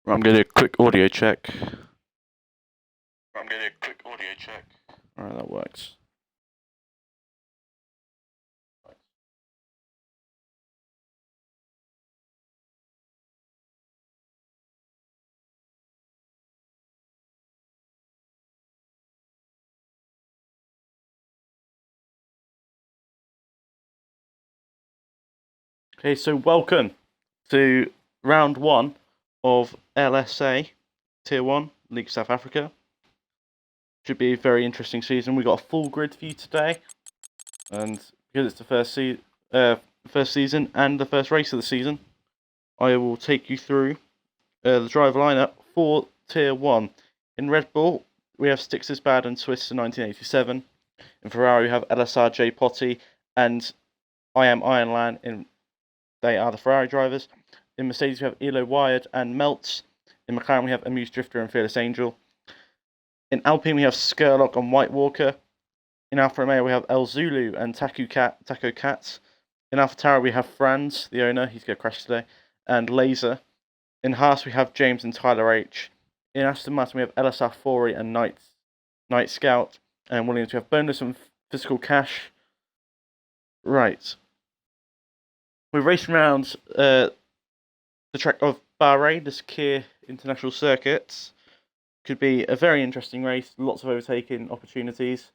I'm going to do a quick audio check. Alright, that works. Okay, so welcome to round 1 of LSA Tier 1 League South Africa. Should be a very interesting season. We've got a full grid for you today, and because it's the first season and the first race of the season, I will take you through the driver lineup for Tier 1. In Red Bull, we have Stixis Bad and Swiss in 1987. In Ferrari, we have LSR J Potty and I Am Ironland. They are the Ferrari drivers. In Mercedes, we have Elo Wired and Meltz. In McLaren, we have Amuse Drifter and Fearless Angel. In Alpine, we have Skurlock and White Walker. In Alfa Romeo, we have El Zulu and Taco Cats. In AlphaTauri, we have Franz, the owner, he's going to crash today, and Laser. In Haas, we have James and Tyler H. In Aston Martin, we have LSR Fori and Night Scout. And Williams, we have Boneless and Physical Cash. Right. We're racing around the track of Bahrain, this Kia International Circuit. Could be a very interesting race, lots of overtaking opportunities,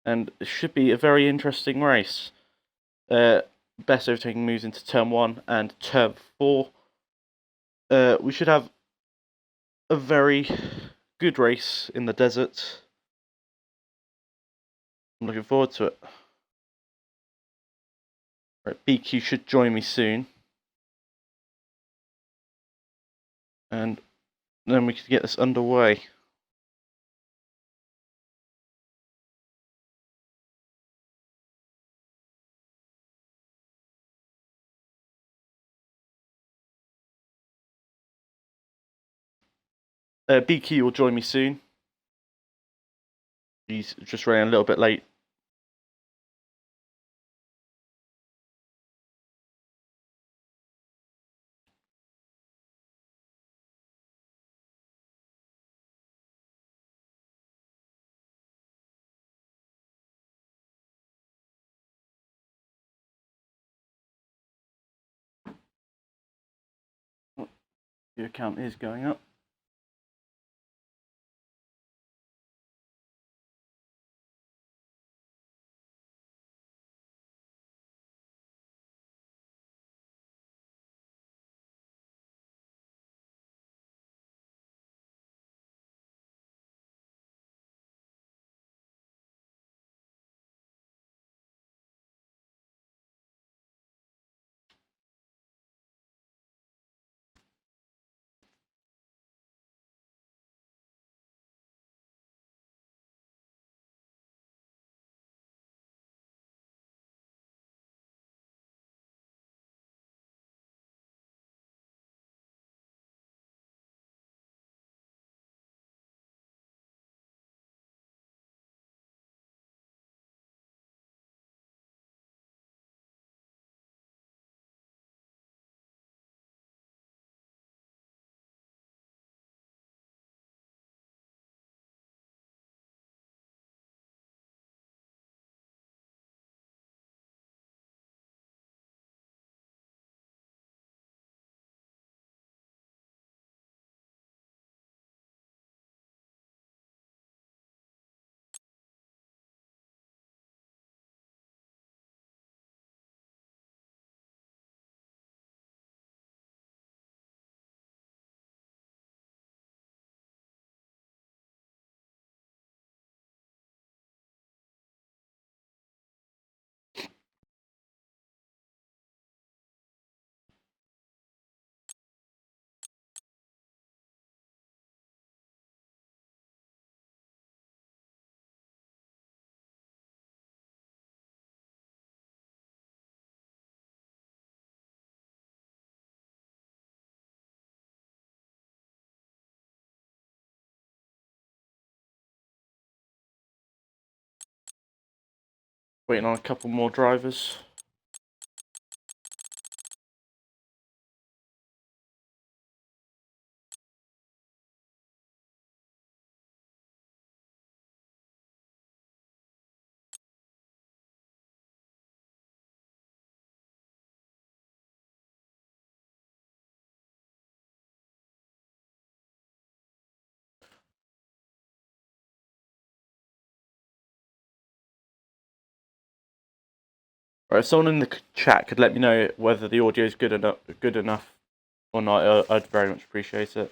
and it should be a very interesting race. Best overtaking moves into turn 1 and turn 4. We should have a very good race in the desert. I'm looking forward to it. Right, BQ should join me soon. And then we can get this underway. BQ will join me soon. He's just running a little bit late. Your account is going up. Waiting on a couple more drivers. Right, if someone in the chat could let me know whether the audio is good enough or not, I'd very much appreciate it.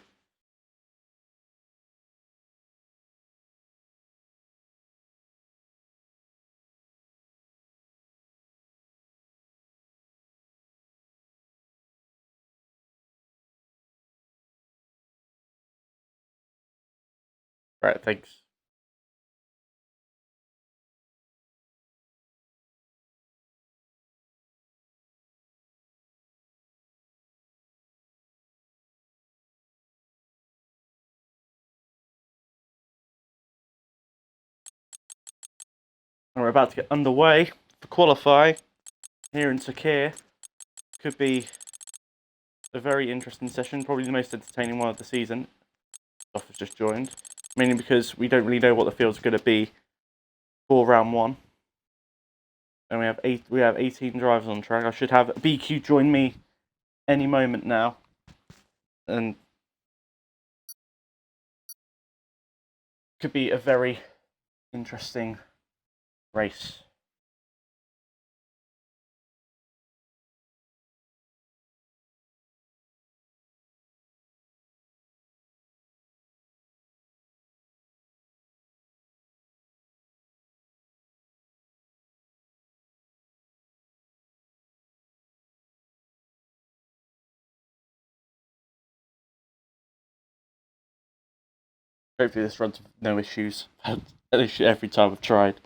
Right, thanks. And we're about to get underway to qualify here in Sakir. Could be a very interesting session, probably the most entertaining one of the season. Off has just joined, mainly because we don't really know what the field's going to be for round one. And we have 18 drivers on track. I should have BQ join me any moment now, and could be a very interesting race. Hopefully this runs with no issues. I've had an issue every time I've tried.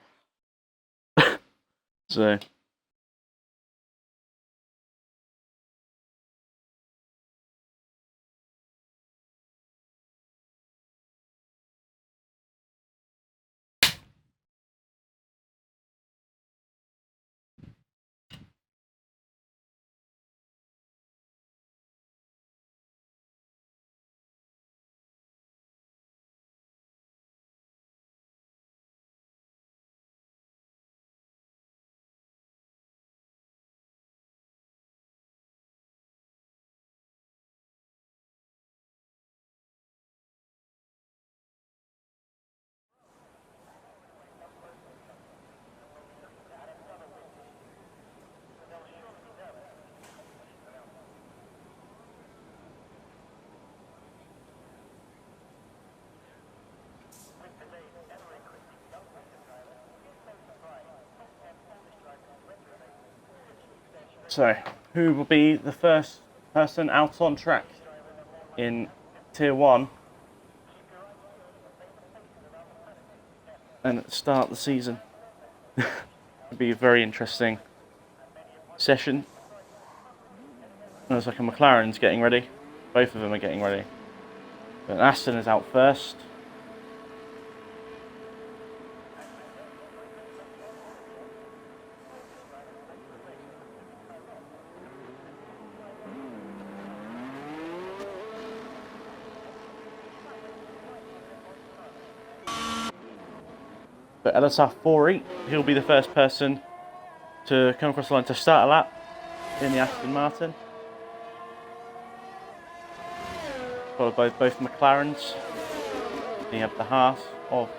So who will be the first person out on track in Tier 1 and start the season? It'll be a very interesting session. Looks like a McLaren's getting ready. Both of them are getting ready. But Aston is out first. But LSA 4E, he'll be the first person to come across the line to start a lap in the Aston Martin. Followed by both McLarens. Then you have the Haas of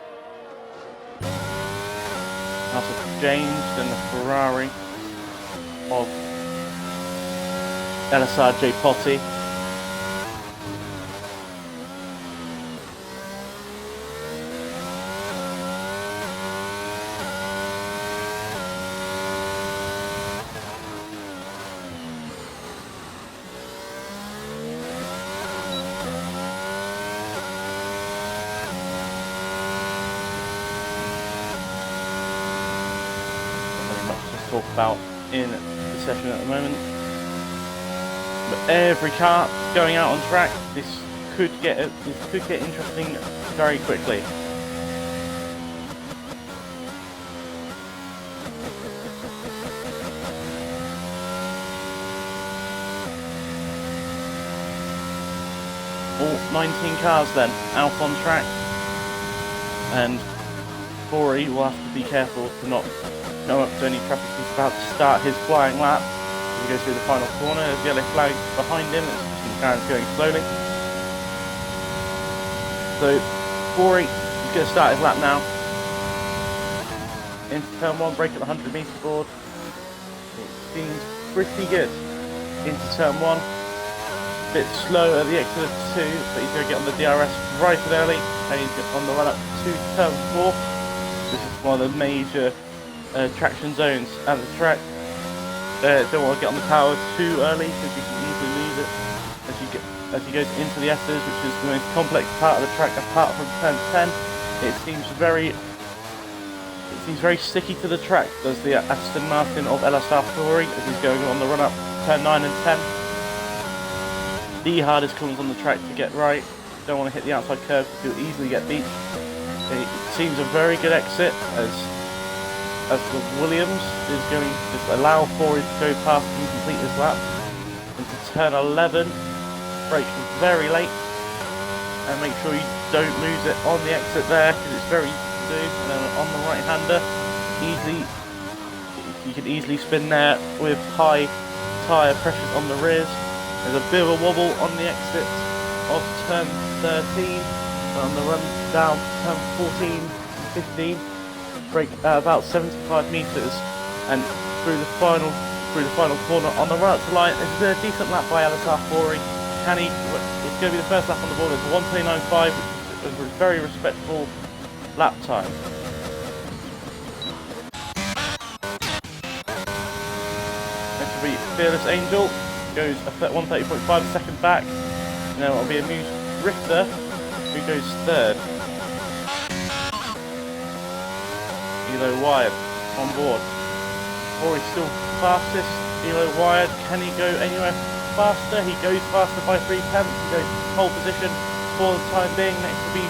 James, then the Ferrari of LSR J Potty. Talk about in the session at the moment, but every car going out on track, this could get interesting very quickly. All 19 cars then out on track, and Corey will have to be careful to not come up to any traffic. He's about to start his flying lap as he goes through the final corner. There's a yellow flag behind him. It's McLaren's going slowly. So Corey is going to start his lap now. Into turn 1, brake at the 100 metre board. seems pretty good into turn 1. A bit slow at the exit of 2, but he's going to get on the DRS right and early, and he's on the run up to turn 4. This is one of the major traction zones at the track. Don't want to get on the power too early because you can easily lose it as you go into the S's, which is the most complex part of the track apart from turn 10. It seems very sticky to the track, does the Aston Martin of LSA as he's going on the run up turn 9 and 10. The hardest corners on the track to get right. Don't want to hit the outside curve because you'll easily get beat. It seems a very good exit as the Williams is going to just allow Ford to go past and complete his lap. Into turn 11, brake very late, and make sure you don't lose it on the exit there because it's very easy to do. And then on the right-hander, you can easily spin there with high tyre pressures on the rears. There's a bit of a wobble on the exit of turn 13, on the run down turn 14 and 15. Brake about 75 metres, and through the final corner on the right line. This is a decent lap by LSA. Can he? It's going to be the first lap on the board. It's 1:29.5, which is a very respectable lap time. Next will be Fearless Angel. Goes 1:30.5 a second back. And then it'll be a new Drifter who goes 3rd. Elo Wired on board. Or he's still fastest. Elo Wired, can he go anywhere faster? He goes faster by 3 tenths. He goes pole position for the time being. Next to be,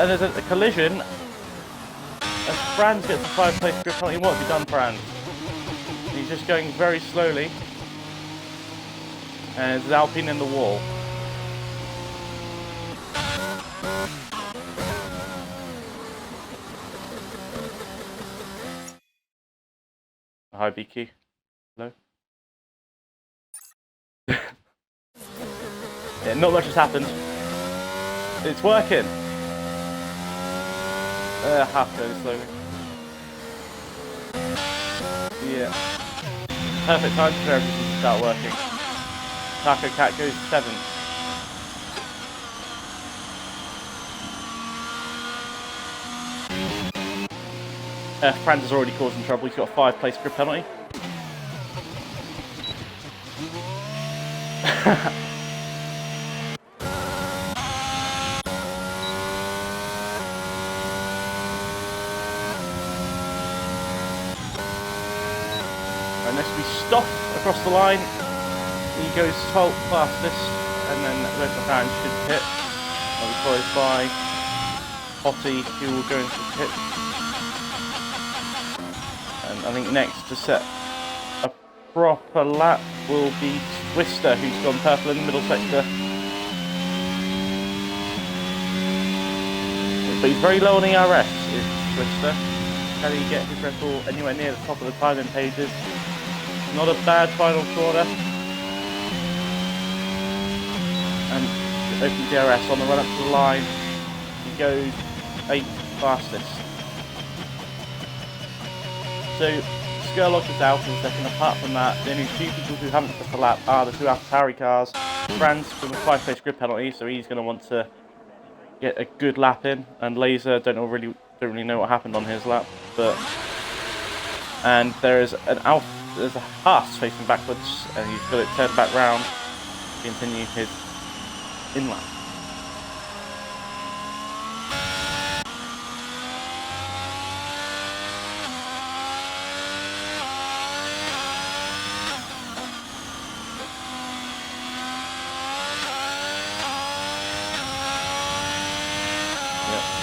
and there's a collision as Franz gets a 5-place grip penalty. What have you done, Franz? He's just going very slowly, and there's Alpine in the wall. Hi, BQ. Hello. Yeah, not much has happened. It's working. Half going slowly. Yeah. Perfect time for everything to start working. Taco Cat goes 7th. Franz has already caused him trouble. He's got a 5-place grip penalty. And next we stop across the line. He goes 12th fastest, and then Red McLaren should hit. I'll be followed by Hottie, who will go into the pit. And I think next to set a proper lap will be Twister, who's gone purple in the middle sector. But he's very low on ERS, is Twister. Can he get his record anywhere near the top of the timing pages? Not a bad final corner. And open DRS on the run up to the line. He goes 8th fastest. So Skurlock is out in second. Apart from that, the only 2 people who haven't took a lap are the 2 AlphaTauri cars. Franz with a 5-place grid penalty, so he's going to want to get a good lap in. And Laser don't really know what happened on his lap, and there's a Haas facing backwards, and he's got it turned back round to continue his in lap.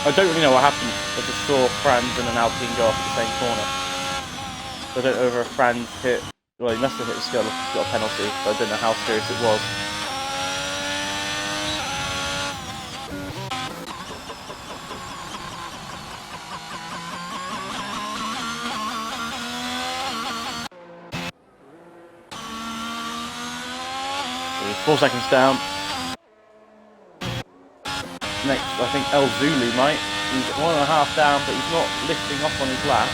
I don't really know what happened. I just saw Franz and an Alpine go off at the same corner. So I don't know if Franz hit. Well, he must have hit the skull if he's got a penalty, but I don't know how serious it was. So he's 4 seconds down. Next, I think El Zulu might. He's 1.5 down, but he's not lifting off on his lap.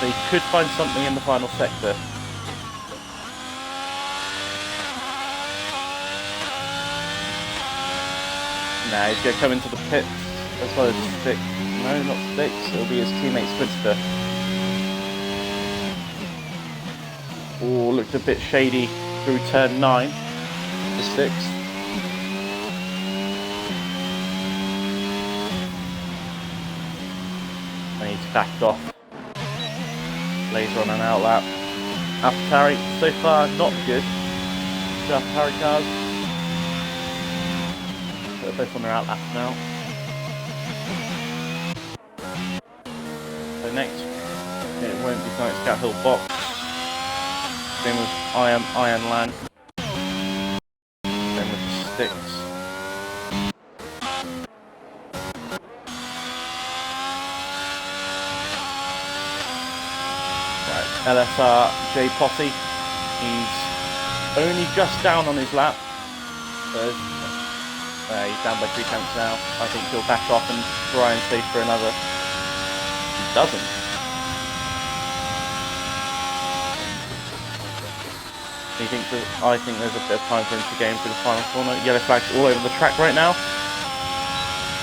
So he could find something in the final sector. Now he's going to come into the pits as well as Sticks. No, not Sticks. It'll be his teammate Squidster. Oh, looked a bit shady through turn 9 to Sticks. And he's backed off. Laser on an outlap. AlphaTauri so far not good. The AlphaTauri cars. They're both on their outlap now. So next, it won't be Night Scout Hill Box. Same with Iron Land. Same with Sticks. Right, LSR J Potty. He's only just down on his lap. So he's down by 3 tenths now. I think he'll back off and try and stay for another. He doesn't. I think there's a bit of time for him to get into the final corner. Yellow flags all over the track right now.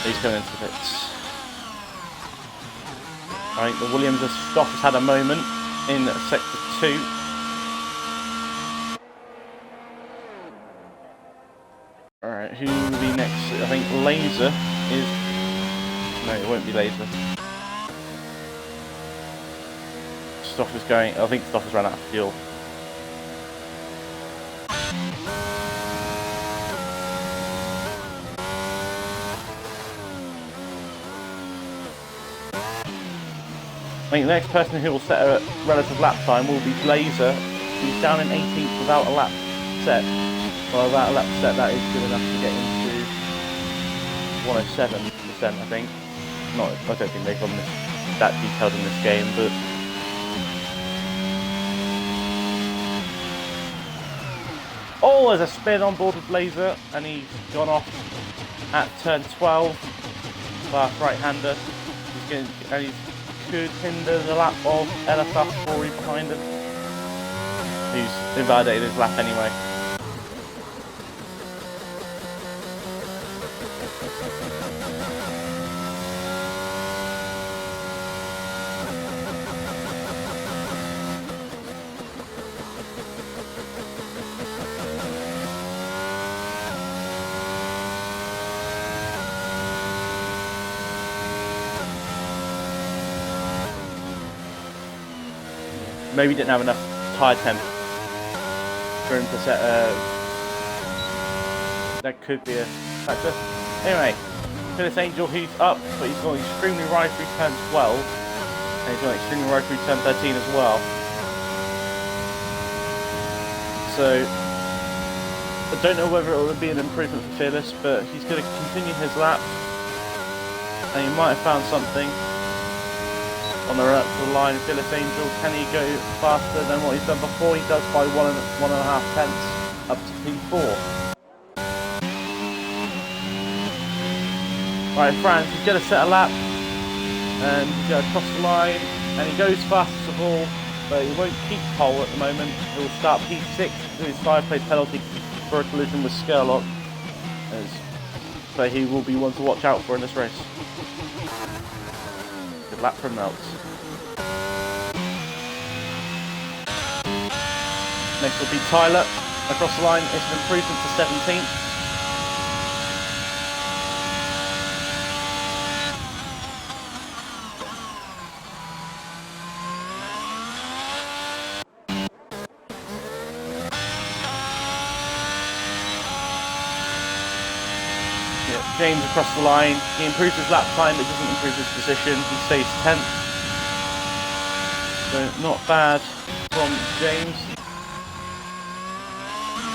He's going into the pits. Right, the Williams of Stoff has had a moment in sector 2. Alright, who will be next? I think Laser is... No, it won't be Laser. Stoff is going... I think Stoff has run out of fuel. I think the next person who will set a relative lap time will be Laser, who's down in 18th without a lap set. Well, without a lap set, that is good enough to get into 107%, I think. I don't think they've gone that detailed in this game, but... Oh, there's a spin on board with Laser, and he's gone off at turn 12. Fast right-hander. He could hinder the lap of LFF4 behind him, who's invalidated his lap anyway. Maybe didn't have enough tyre temp for him to set that could be a factor. Anyway, Phyllis Angel, who's up, but he's got extremely right through turn 12, and he's got extremely right through turn 13 as well. So I don't know whether it will be an improvement for Fearless, but he's going to continue his lap, and he might have found something on the run up to the line. Phyllis Angel, can he go faster than what he's done before? He does by 1.5 tenths up to P4. Right, Franz, he's going to set a lap, and he's going to cross the line, and he goes fastest of all, but he won't keep pole at the moment. He'll start P6 to his 5-plate penalty for a collision with Skurlock, so he will be one to watch out for in this race. Good lap from Melts. Next will be Tyler. Across the line, it's an improvement to 17th. James across the line. He improves his lap time, but doesn't improve his position. He stays 10th. So not bad from James.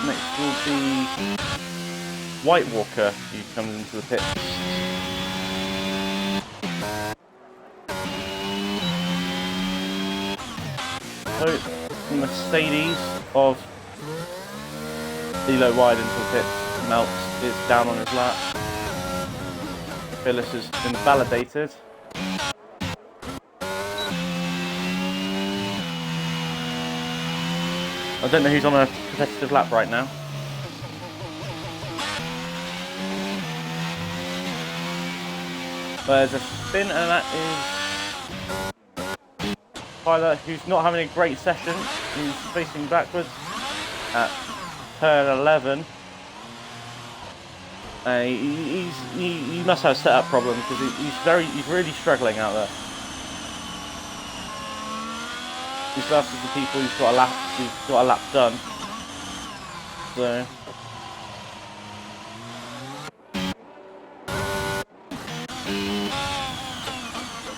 Next will be White Walker, who comes into the pits. So the Mercedes of Elo wide into the pits. Melts is down on his lap. Phyllis has been validated. I don't know who's on a competitive lap right now. There's a spin, and that is Tyler, who's not having a great session. He's facing backwards at turn 11. He must have a setup problem because he's really struggling out there. He's versus the people who's got a lap done. So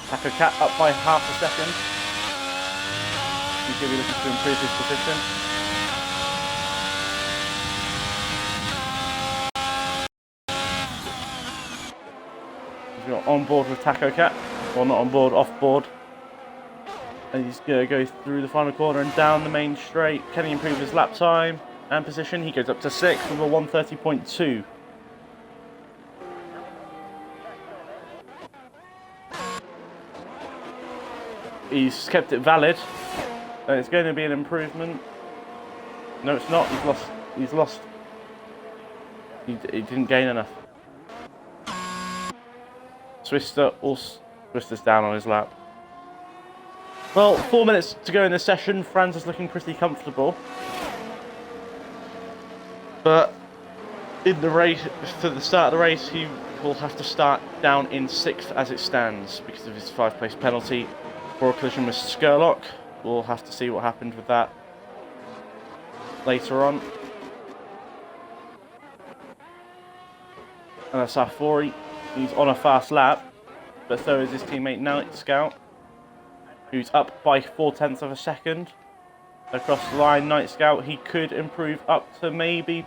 Taco Cat up by half a second. He's going to be looking to improve his position. He's got on board with Taco Cat, or not on board, off board. And he's going to go through the final corner and down the main straight. Can he improve his lap time and position? He goes up to 6th with a 1:30.2. He's kept it valid. And it's going to be an improvement. No, it's not. He's lost. He didn't gain enough. Swister's down on his lap. Well, 4 minutes to go in this session. Franz is looking pretty comfortable. But in the race, for the start of the race, he will have to start down in 6th as it stands because of his 5-place penalty for a collision with Skurlock. We'll have to see what happened with that later on. And that's Safori. He's on a fast lap, but so is his teammate Night Scout, who's up by 0.4 of a second. Across the line, Night Scout, he could improve up to maybe,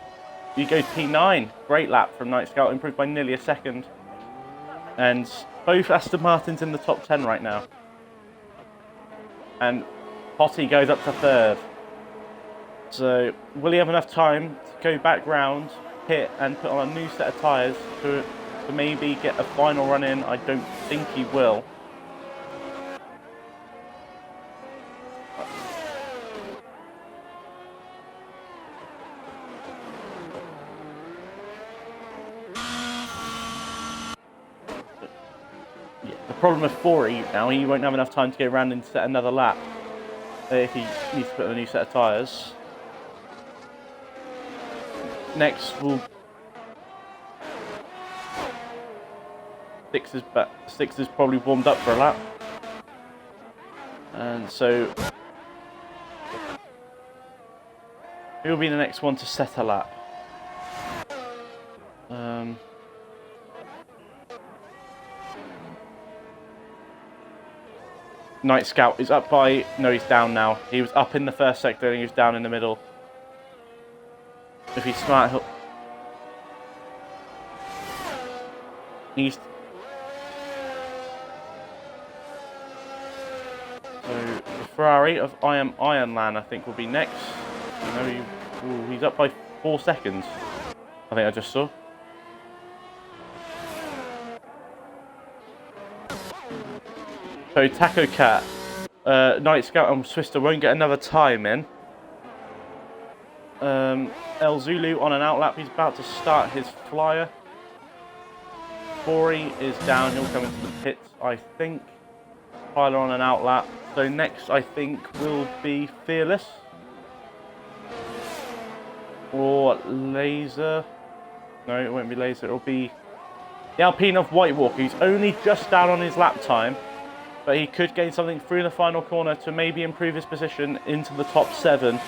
he goes P9. Great lap from Night Scout, improved by nearly a second. And both Aston Martins in the top 10 right now. And Potty goes up to 3rd. So, will he have enough time to go back round, hit, and put on a new set of tyres to maybe get a final run in? I don't think he will. Yeah, the problem with Fori now, he won't have enough time to go around and set another lap if he needs to put on a new set of tyres. Next, Six is probably warmed up for a lap, and so he'll be the next one to set a lap. Night Scout is up by... No, he's down now. He was up in the first sector and he was down in the middle. If he's smart, he's... So, the Ferrari of I Am Ironland, I think, will be next. He's up by 4 seconds. I think I just saw. So Taco Cat, Night Scout and Swister won't get another time in. El Zulu on an outlap, he's about to start his flyer. Bori is down, he'll come into the pits, I think. Tyler on an outlap. So next, I think, will be Fearless. Or Laser. No, it won't be Laser, it'll be the Alpine of White Walker. He's only just down on his lap time, but he could gain something through the final corner to maybe improve his position into the top 7.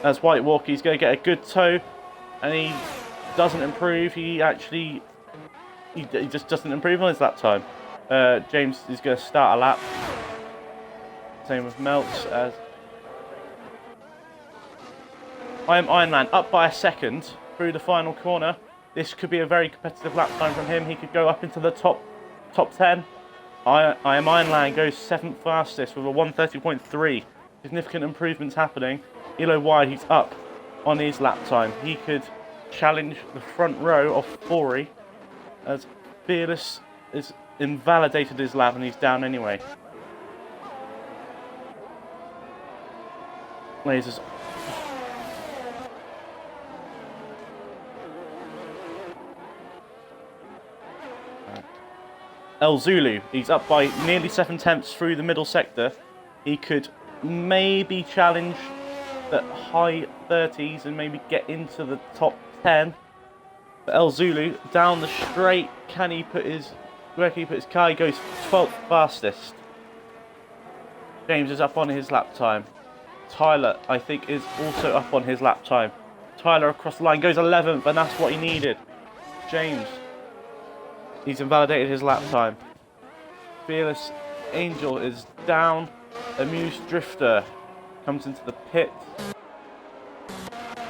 As White Walker, he's going to get a good toe, and he doesn't improve. He just doesn't improve on his lap time. James is going to start a lap. Same with Melts. As I Am Ironman up by a second through the final corner. This could be a very competitive lap time from him. He could go up into the top 10. I Am Ironland goes 7th fastest with a 1:30.3. Significant improvements happening. Elo wide, he's up on his lap time. He could challenge the front row of Fori, as Fearless has invalidated his lap and he's down anyway. Lasers. El Zulu, he's up by nearly 7/10 through the middle sector. He could maybe challenge the high 30s and maybe get into the top 10. But El Zulu down the straight, where can he put his car? He goes 12th fastest. James is up on his lap time. Tyler, I think, is also up on his lap time. Tyler across the line goes 11th, and that's what he needed. James, he's invalidated his lap time. Fearless Angel is down. Amused Drifter comes into the pit.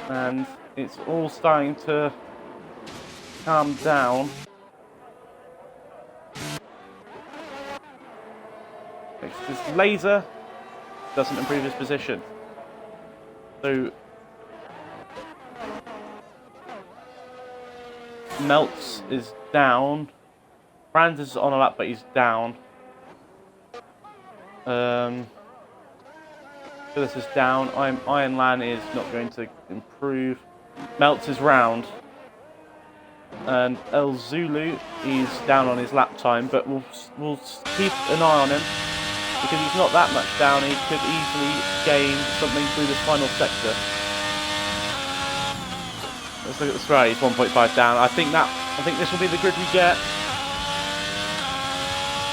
And it's all starting to calm down. This laser doesn't improve his position. So Melts is down. Franz is on a lap, but he's down. Phyllis is down. Iron Lan is not going to improve. Melts is round. And El Zulu is down on his lap time, but we'll keep an eye on him because he's not that much down. He could easily gain something through this final sector. Let's look at the stride. He's 1.5 down. I think this will be the grid we get.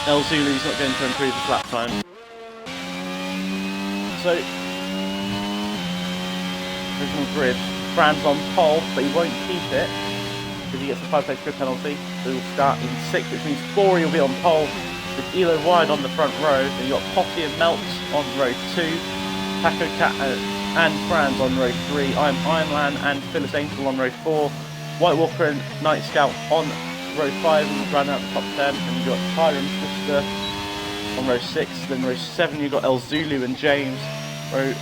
El Zulu's not going to improve his lap time. So, original grid. Fran's on pole, but he won't keep it because he gets a 5-place grid penalty. So he'll start in 6th, which means 4 he'll be on pole. With Elo wide on the front row. Then you've got Poppy and Melts on row 2. Taco Cat and Franz on row 3. I'm Ironland and Phyllis Angel on row 4. White Walker and Night Scout on row 5 and rounding out the top 10. And you've got Tyler and Sister on row 6. Then row 7 you've got El Zulu and James. Row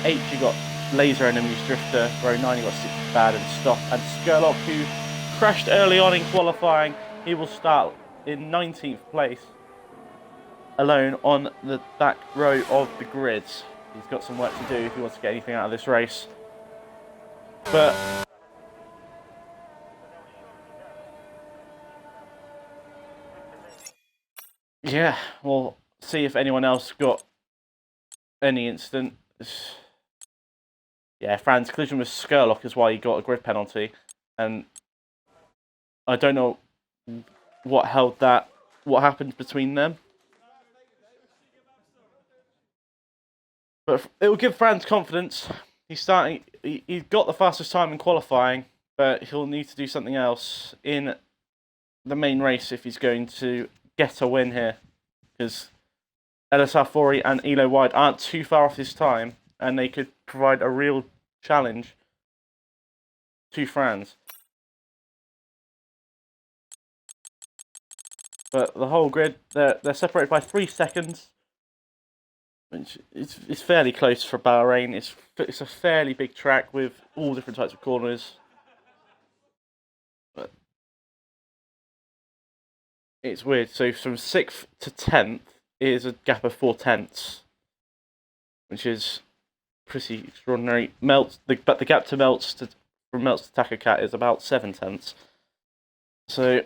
8 you've got Laser and Amused Drifter. Row 9 you've got Six Bad and Stop. And Skurlock, who crashed early on in qualifying, he will start in 19th place alone on the back row of the grids. He's got some work to do if he wants to get anything out of this race. But yeah, we'll see if anyone else got any incident. Yeah, Fran's collision with Skurlock is why he got a grid penalty, and I don't know what happened between them. But it will give Franz confidence. He's got the fastest time in qualifying, but he'll need to do something else in the main race if he's going to get a win here. Because LSA Fori and Elo Wide aren't too far off his time, and they could provide a real challenge to Franz. But the whole grid, they're separated by 3 seconds. Which it's fairly close for Bahrain. It's a fairly big track with all different types of corners. But it's weird. So from 6th to 10th is a gap of 4/10, which is pretty extraordinary. But the gap to from Melts to Taco Cat is about 7/10. So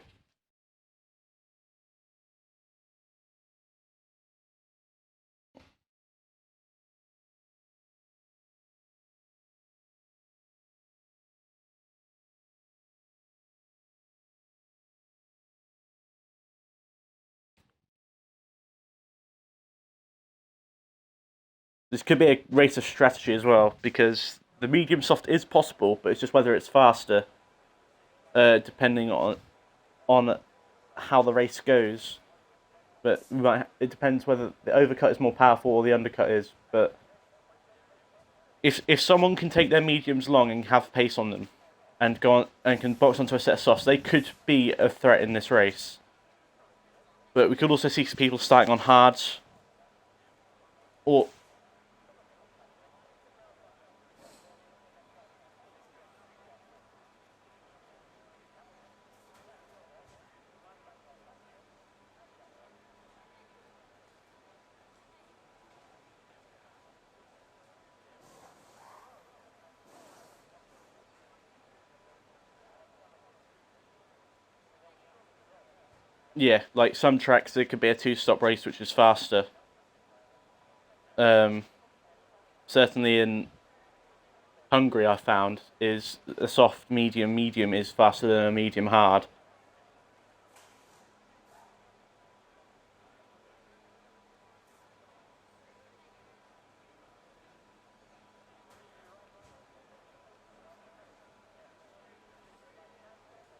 this could be a race of strategy as well, because the medium soft is possible, but it's just whether it's faster, depending on how the race goes. But it depends whether the overcut is more powerful or the undercut is. But if someone can take their mediums long and have pace on them, and go on and can box onto a set of softs, they could be a threat in this race. But we could also see some people starting on hards, or Yeah, like some tracks, it could be a two-stop race, which is faster. Certainly in Hungary, I found, is a soft medium. Medium is faster than a medium hard.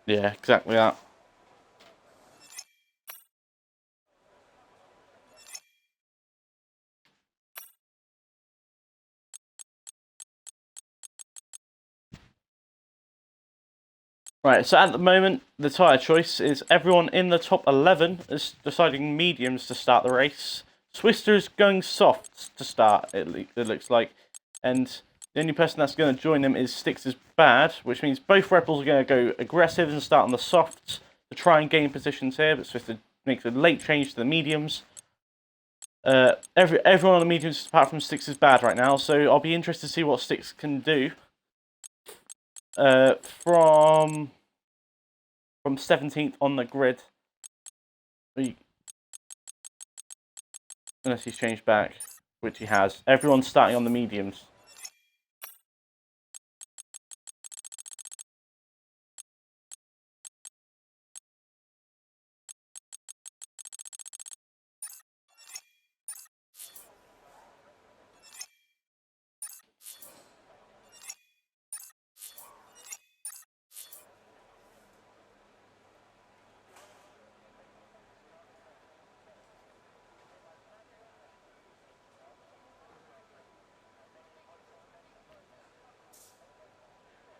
Yeah, exactly that. Right, so at the moment, the tyre choice is everyone in the top 11 is deciding mediums to start the race. Swister is going softs to start, it looks like. And the only person that's going to join them is Styx is Bad, which means both Red Bulls are going to go aggressive and start on the softs to try and gain positions here, but Swister makes a late change to the mediums. Everyone on the mediums apart from Styx is Bad right now, so I'll be interested to see what Styx can do. From 17th on the grid. Unless he's changed back, which he has. Everyone's starting on the mediums.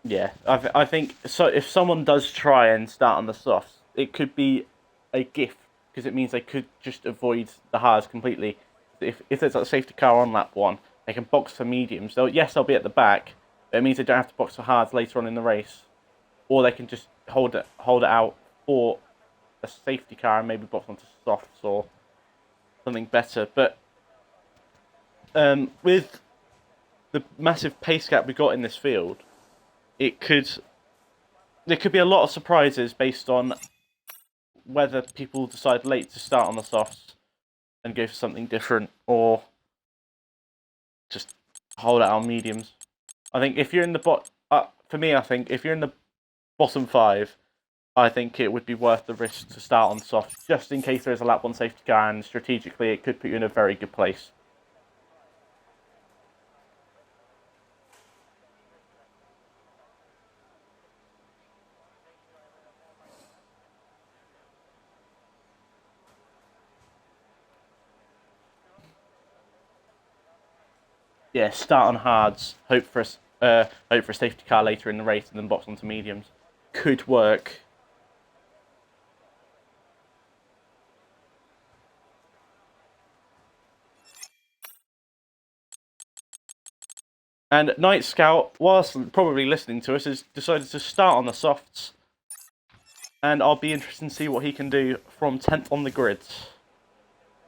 Yeah, I think so. If someone does try and start on the softs, it could be a gift because it means they could just avoid the hards completely. If there's a safety car on lap one, they can box for mediums. So yes, they'll be at the back, but it means they don't have to box for hards later on in the race, or they can just hold it out for a safety car and maybe box onto softs or something better. But with the massive pace gap we got in this field, there could be a lot of surprises based on whether people decide late to start on the softs and go for something different, or just hold out on mediums. I think if you're in the for me, I think if you're in the bottom 5, I think it would be worth the risk to start on softs, just in case there is a lap 1 safety car, and strategically it could put you in a very good place. Yeah, start on hards, hope for a safety car later in the race, and then box onto mediums. Could work. And Night Scout, whilst probably listening to us, has decided to start on the softs. And I'll be interested to see what he can do from 10th on the grid.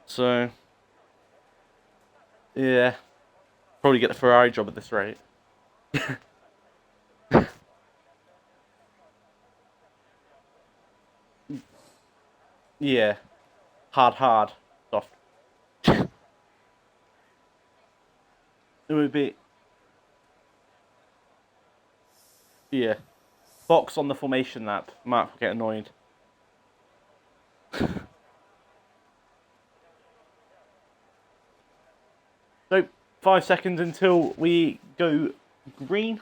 So, yeah. Probably get the Ferrari job at this rate. Yeah. Hard. Soft. It would be... Yeah. Box on the formation lap. Mark will get annoyed. So, 5 seconds until we go green.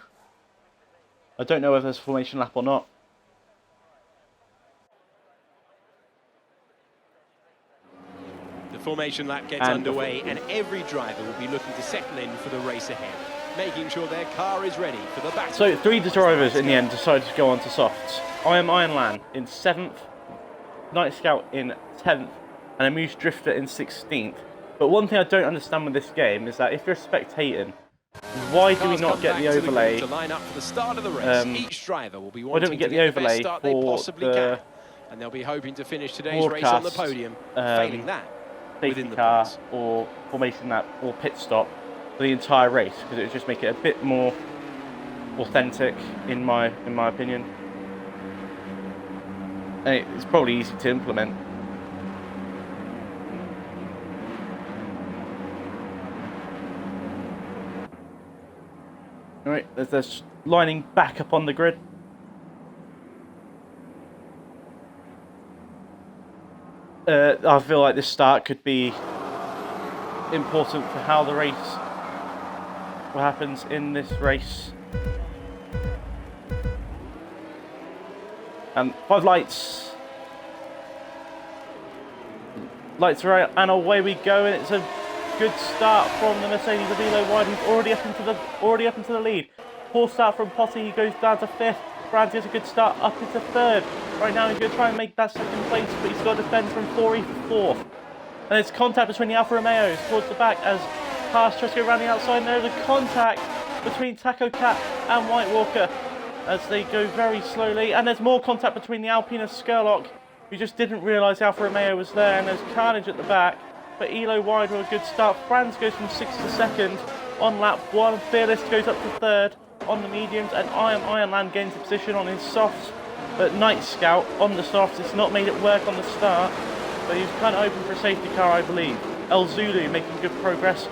I don't know whether there's a formation lap or not. The formation lap gets underway, and every driver will be looking to settle in for the race ahead, making sure their car is ready for the battle. So 3 drivers in the end decided to go on to softs. I am Iron Lan in 7th, Night Scout in 10th, and a Moose Drifter in 16th. But one thing I don't understand with this game is that if you're spectating, why do we not get the overlay? To line up for the start of the race. Each driver will be why don't we get the overlay for the and they'll be hoping to finish today's race on the podium. Failing that, safety car or formation lap or pit stop for the entire race, because it would just make it a bit more authentic in my opinion. And it's probably easy to implement. Right, there's lining back up on the grid. I feel like this start could be important for how the race, what happens in this race. And 5 lights. Lights are out and away we go, and it's a good start from the Mercedes of Elo Wide, who's already up into the lead. Poor start from Potty, he goes down to 5th. Brands gets a good start up into 3rd. Right now he's going to try and make that 2nd place, but he's got to defend from 4E for 4th. And it's contact between the Alfa Romeos towards the back as Haas tries to go around the outside, and there's a contact between Taco Cat and White Walker as they go very slowly. And there's more contact between the Alpine and Skurlock, who just didn't realise Alfa Romeo was there, and there's carnage at the back. But Elo Wide with a good start. Franz goes from 6th to 2nd on lap 1. Fearless goes up to 3rd on the mediums, and Ironland gains a position on his softs. But Night Scout on the softs, it's not made it work on the start, but he's kind of open for a safety car, I believe. El Zulu making good progress.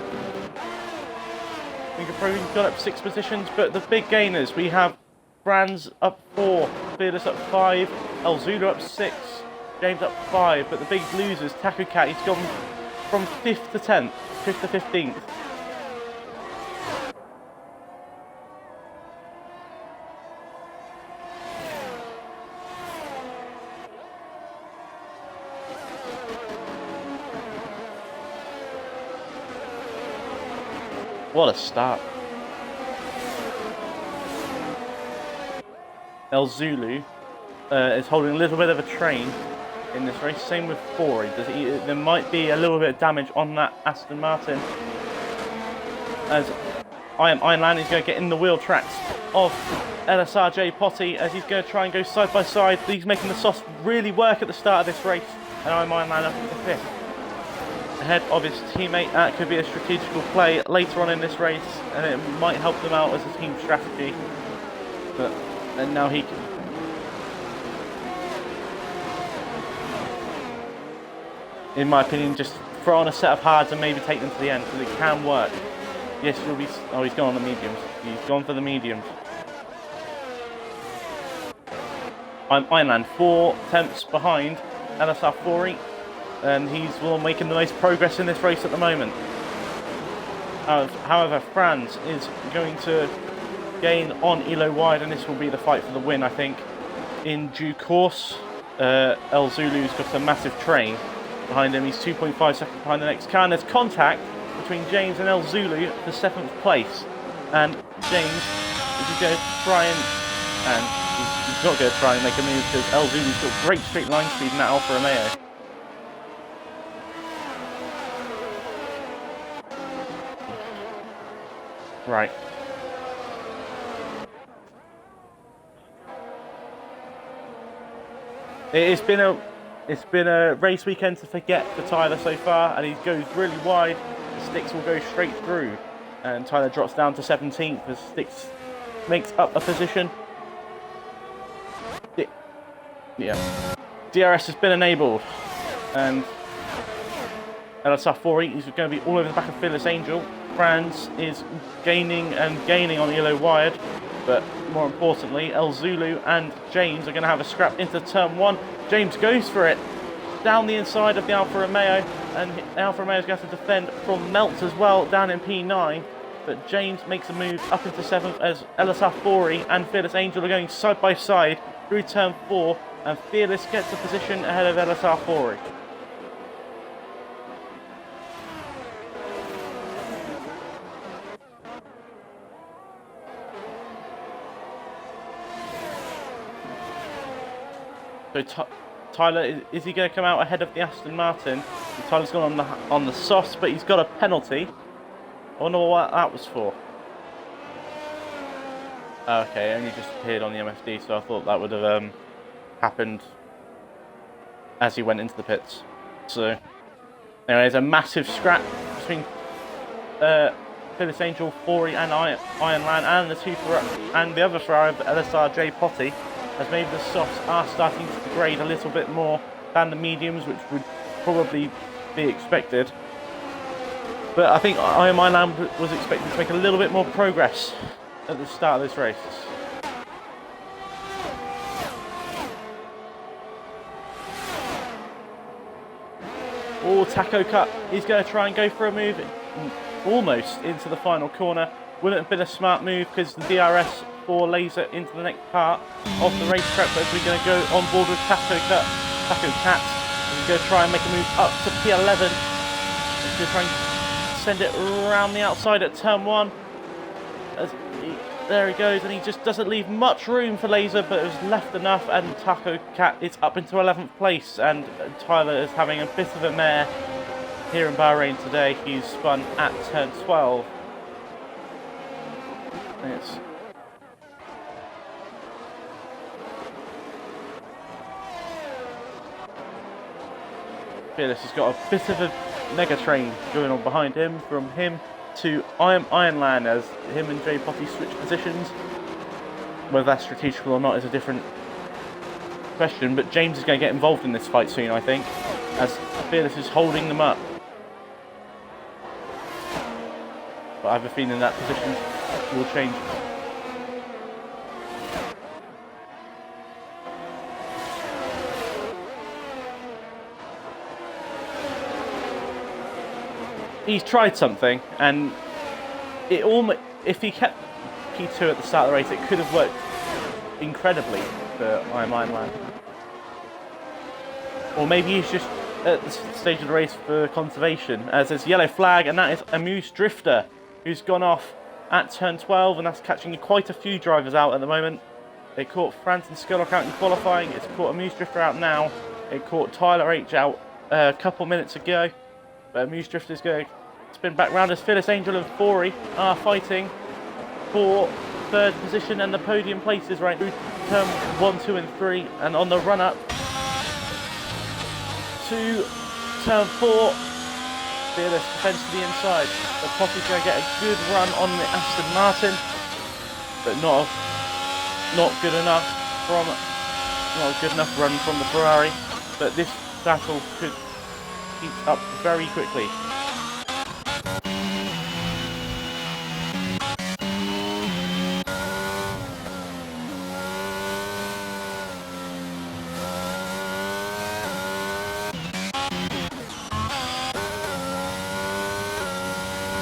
He's got up 6 positions, but the big gainers, we have Franz up 4, Fearless up 5, El Zulu up 6, James up 5, but the big losers, Taco Cat, he's gone from 5th to 10th, 5th to 15th. What a start. El Zulu is holding a little bit of a train in this race. Same with 4. There might be a little bit of damage on that Aston Martin, as Ironland is going to get in the wheel tracks of LSRJ Potty as he's going to try and go side by side. He's making the softs really work at the start of this race, and Ironland up into 5th. Ahead of his teammate. That could be a strategical play later on in this race, and it might help them out as a team strategy. But and now he can, in my opinion, just throw on a set of hards and maybe take them to the end, because it can work. Yes, you'll be. Oh, he's gone on the mediums. He's gone for the mediums. Ironland 4 tenths behind LSR 4E. And he's the one making the most progress in this race at the moment. However, Franz is going to gain on Elo Wide, and this will be the fight for the win, I think, in due course. El Zulu's got a massive train behind him. He's 2.5 seconds behind the next car, and there's contact between James and El Zulu for 7th place. And James is going to try and he's not going to try and make a move, because El Zulu's got great straight line speed in that Alfa Romeo. Right. It's been a race weekend to forget for Tyler so far, and he goes really wide. The sticks will go straight through, and Tyler drops down to 17th as Sticks makes up a position. Yeah. DRS has been enabled, and LSR 4E is going to be all over the back of Fearless Angel. Franz is gaining on Elo Wide, but more importantly, El Zulu and James are going to have a scrap into turn 1. James goes for it down the inside of the Alfa Romeo, and the Alfa Romeo is going to have to defend from Melts as well down in P9. But James makes a move up into 7th as LSR 4E and Fearless Angel are going side by side through turn 4, and Fearless gets a position ahead of LSR 4E. So Tyler, is he going to come out ahead of the Aston Martin? So Tyler's gone on the softs, but he's got a penalty. I wonder what that was for. Okay, it only just appeared on the MFD, so I thought that would have happened as he went into the pits. So, anyway, there's a massive scrap between Fearless Angel, 4E and Ironland, and the other Ferrari, LSRJ Potty, as maybe the softs are starting to degrade a little bit more than the mediums, which would probably be expected. But I think Ironland was expected to make a little bit more progress at the start of this race. Oh, Taco Cut. He's going to try and go for a move almost into the final corner. Wouldn't have been a smart move because the DRS for Laser into the next part of the racetrack. But we're going to go on board with Taco Cat. He's going to try and make a move up to P11. He's going to try and send it around the outside at turn 1. There he goes, and he just doesn't leave much room for Laser, but it was left enough, and Taco Cat is up into 11th place, and Tyler is having a bit of a mare here in Bahrain today. He's spun at turn 12. Fearless has got a bit of a mega train going on behind him, from him to Ironland, as him and Jay Potty switch positions. Whether that's strategical or not is a different question, but James is going to get involved in this fight soon, I think, as Fearless is holding them up. But I have a feeling that position will change. He's tried something, and it almost, if he kept P2 at the start of the race, it could have worked incredibly for Ironland. Or maybe he's just at the stage of the race for conservation, as there's yellow flag, and that is Amuse Drifter, who's gone off at turn 12, and that's catching quite a few drivers out at the moment. It caught Franton Skurlock out in qualifying, it's caught Amuse Drifter out now, it caught Tyler H out a couple minutes ago, but Amuse Drifter is going to spin back round as Phyllis Angel and Fori are fighting for third position and the podium places right through turn 1, 2 and 3, and on the run up to turn 4, Fearless defends to the inside. The Potty's going to get a good run on the Aston Martin, but not good enough run from the Ferrari. But this battle could heat up very quickly.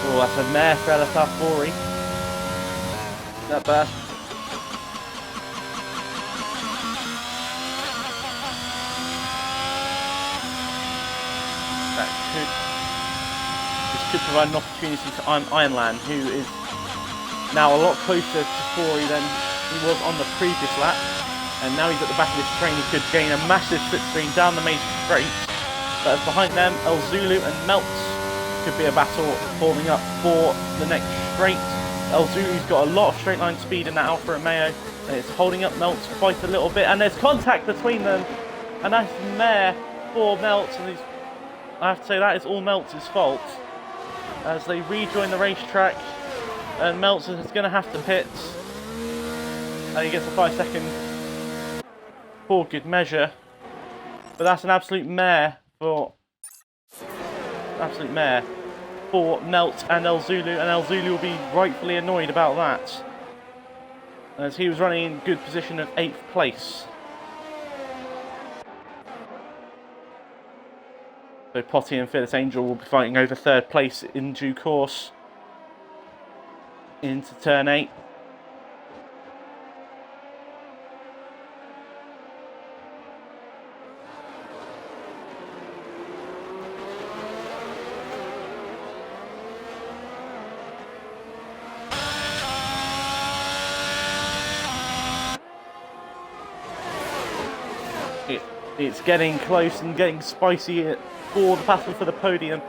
Oh, that's a mare for LSA Fori. That burst. This could provide an opportunity to Ironland, who is now a lot closer to Fori than he was on the previous lap. And now he's at the back of this train, he could gain a massive slipstream down the main straight. But behind them, El Zulu and Meltz could be a battle forming up for the next straight. El Zulu's got a lot of straight line speed in that Alfa Romeo, and it's holding up Meltz quite a little bit, and there's contact between them, and that's mare for Meltz, and I have to say that is all Meltz's fault as they rejoin the racetrack, and Meltz is going to have to pit, and he gets a 5-second for good measure. But that's an absolute mare for Melt and El Zulu, and El Zulu will be rightfully annoyed about that, as he was running in good position of 8th place. So Potty and Phyllis Angel will be fighting over 3rd place in due course into turn 8. It's getting close and getting spicy for the battle for the podium,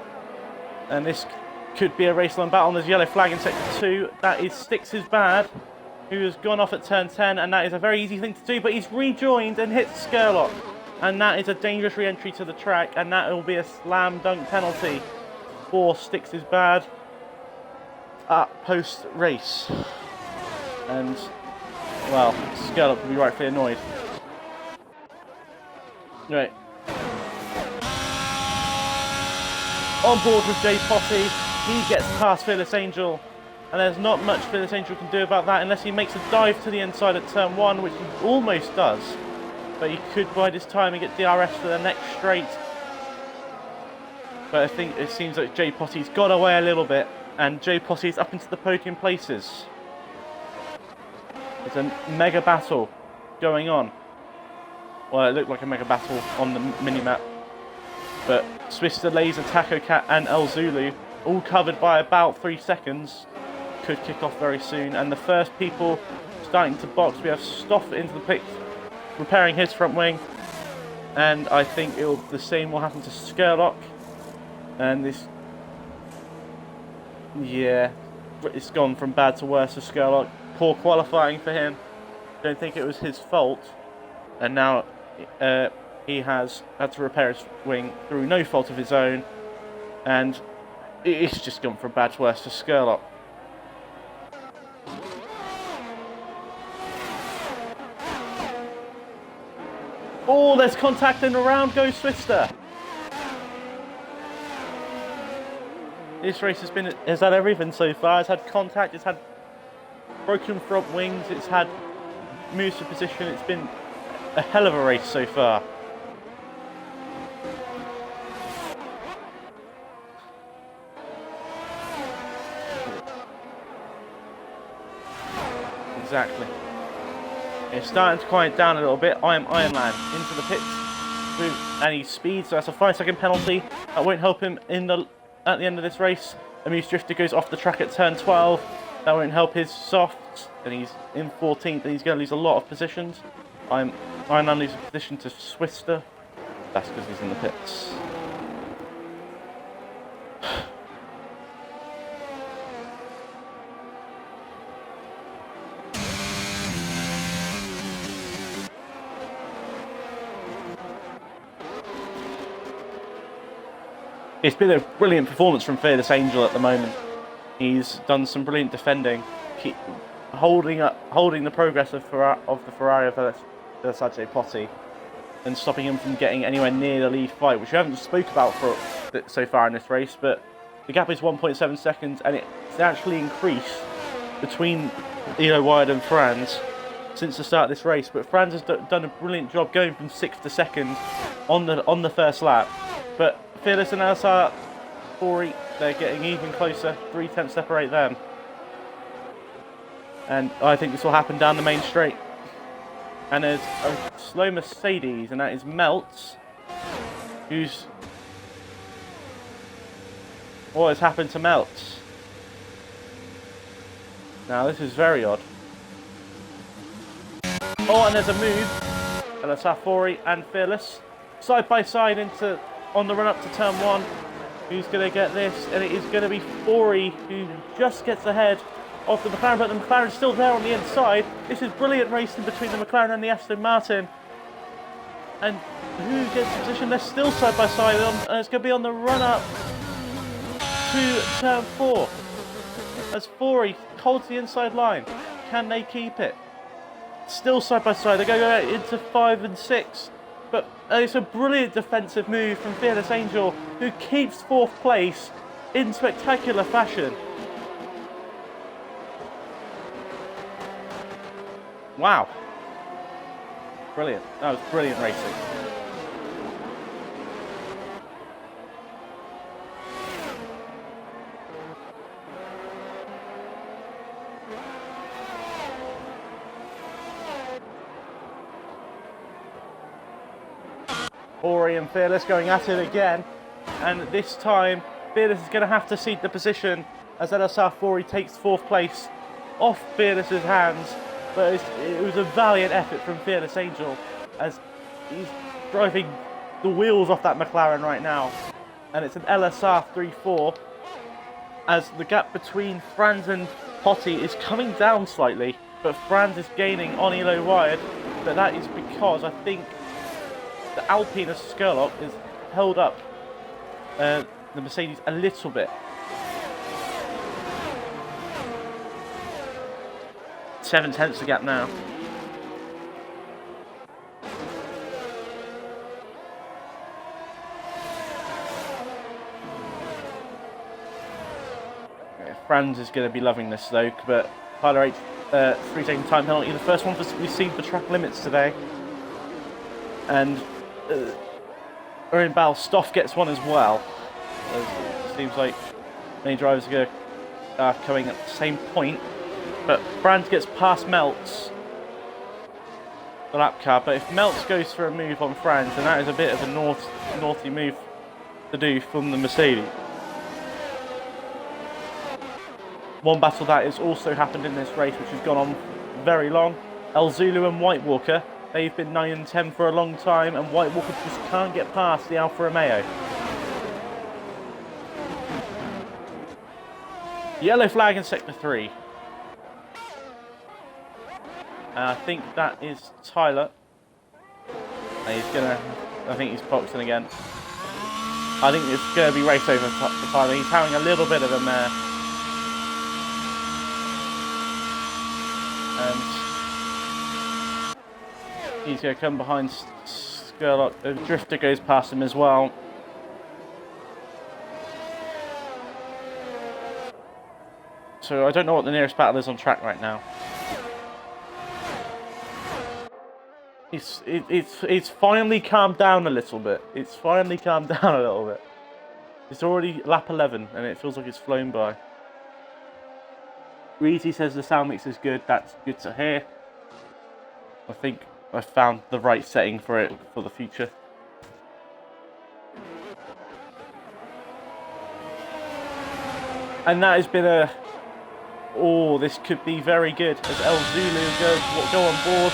and this could be a race-line battle. There's yellow flag in sector 2. That is Styx is Bad, who has gone off at turn 10, and that is a very easy thing to do, but he's rejoined and hits Skurlock, and that is a dangerous re-entry to the track, and that will be a slam dunk penalty for Styx is Bad at post-race. And, well, Skurlock will be rightfully annoyed. Right. On board with Jay Potty, he gets past Phyllis Angel And there's not much Fearless Angel can do about that unless he makes a dive to the inside at turn 1, which he almost does. But he could bide his time and get DRS for the next straight. But I think it seems like J Potty's got away a little bit, and J Potty's up into the podium places. There's a mega battle going on. Well, it looked like a mega battle on the mini-map. But Swister, Laser, Taco Cat and El Zulu, all covered by about 3 seconds, could kick off very soon. And the first people starting to box, we have Stoff into the pit, repairing his front wing. And I think the same will happen to Skurlock. And this, yeah, it's gone from bad to worse for Skurlock. Poor qualifying for him. Don't think it was his fault. And now he has had to repair his wing through no fault of his own. And it's just gone from bad to worse for Skurlock. Oh, there's contact and around goes Swister. This race has had everything so far. It's had contact, it's had broken front wings, it's had moves to position. It's been a hell of a race so far. Exactly. It's starting to quiet down a little bit. I am Ironman into the pits, and he speeds, so that's a 5-second penalty. That won't help him at the end of this race. Amuse Drifter goes off the track at turn 12. That won't help his softs, and he's in 14th, and he's going to lose a lot of positions. Ironman loses position to Swister. That's because he's in the pits. It's been a brilliant performance from Fearless Angel at the moment. He's done some brilliant defending, holding the progress of the Ferrari of LSA Potty, and stopping him from getting anywhere near the lead fight, which we haven't spoke about so far in this race. But the gap is 1.7 seconds, and it's actually increased between Wyatt and Franz since the start of this race. But Franz has done a brilliant job going from 6th to 2nd on the first lap. But Fearless and LSA, they're getting even closer. 3 tenths separate them. And I think this will happen down the main straight. And there's a slow Mercedes, and that is Meltz, what has happened to Meltz? Now this is very odd. Oh, and there's a move. And that's Safori and Fearless side by side on the run up to turn 1. Who's going to get this? And it is going to be Fori who just gets ahead of the McLaren, but the McLaren's still there on the inside. This is brilliant racing between the McLaren and the Aston Martin. And who gets the position? They're still side by side, and it's going to be on the run up to turn 4. As Fori holds the inside line. Can they keep it? Still side by side. They're going to go into 5 and 6. But it's a brilliant defensive move from Fearless Angel, who keeps 4th place in spectacular fashion. Wow. Brilliant. That was brilliant racing. Ori and Fearless going at it again, and this time Fearless is going to have to cede the position as LSR Fori takes 4th place off Fearless's hands. But it was a valiant effort from Fearless Angel, as he's driving the wheels off that McLaren right now, and it's an LSR 3-4 as the gap between Franz and Potty is coming down slightly, but Franz is gaining on Elo Wired. But that is because I think the Alpine of Skurlock has held up the Mercedes a little bit. 7 tenths the gap now. Franz is going to be loving this though, but Tyler H, 3-second time penalty, the first one we've seen for track limits today. And in Bal, Stoff gets one as well. It seems like many drivers are coming at the same point. But Franz gets past Meltz, the lap car. But if Meltz goes for a move on Franz, then that is a bit of a naughty move to do from the Mercedes. One battle that has also happened in this race, which has gone on very long. El Zulu and White Walker, they've been 9 and 10 for a long time, and White Walker just can't get past the Alfa Romeo. Yellow flag in sector 3. And I think that is Tyler. And I think he's boxing again. I think it's going to be race over for Tyler. He's having a little bit of a mare. And he's going to come behind Skurlock. The Drifter goes past him as well. So I don't know what the nearest battle is on track right now. It's finally calmed down a little bit. It's already lap 11 and it feels like it's flown by. Reezy says the sound mix is good. That's good to hear. I think I found the right setting for it for the future. And that has been a... Oh, this could be very good as El Zulu go on board.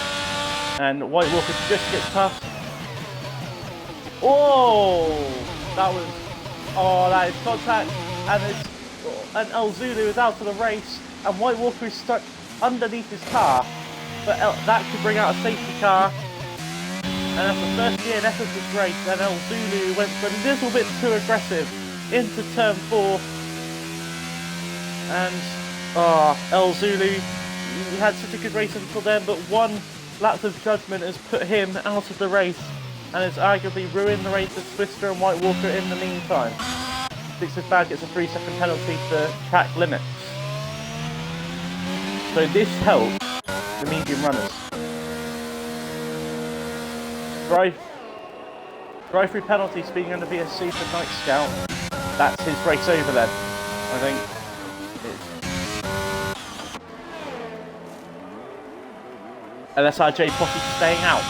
And White Walker just gets past. Oh, that is contact, and El Zulu is out of the race, and White Walker is stuck underneath his car, but that could bring out a safety car. And that's the first DNF of this race, and El Zulu went a little bit too aggressive into turn 4, and El Zulu, he had such a good race until then, but one lapse of judgment has put him out of the race and has arguably ruined the race for Twister and White Walker in the meantime. Sixth Bad gets a 3-second penalty for track limits. So this helps the medium runners. Drive-through penalty speaking under VSC for Night Scout. That's his race over then, I think. LSRJ Poppy staying out.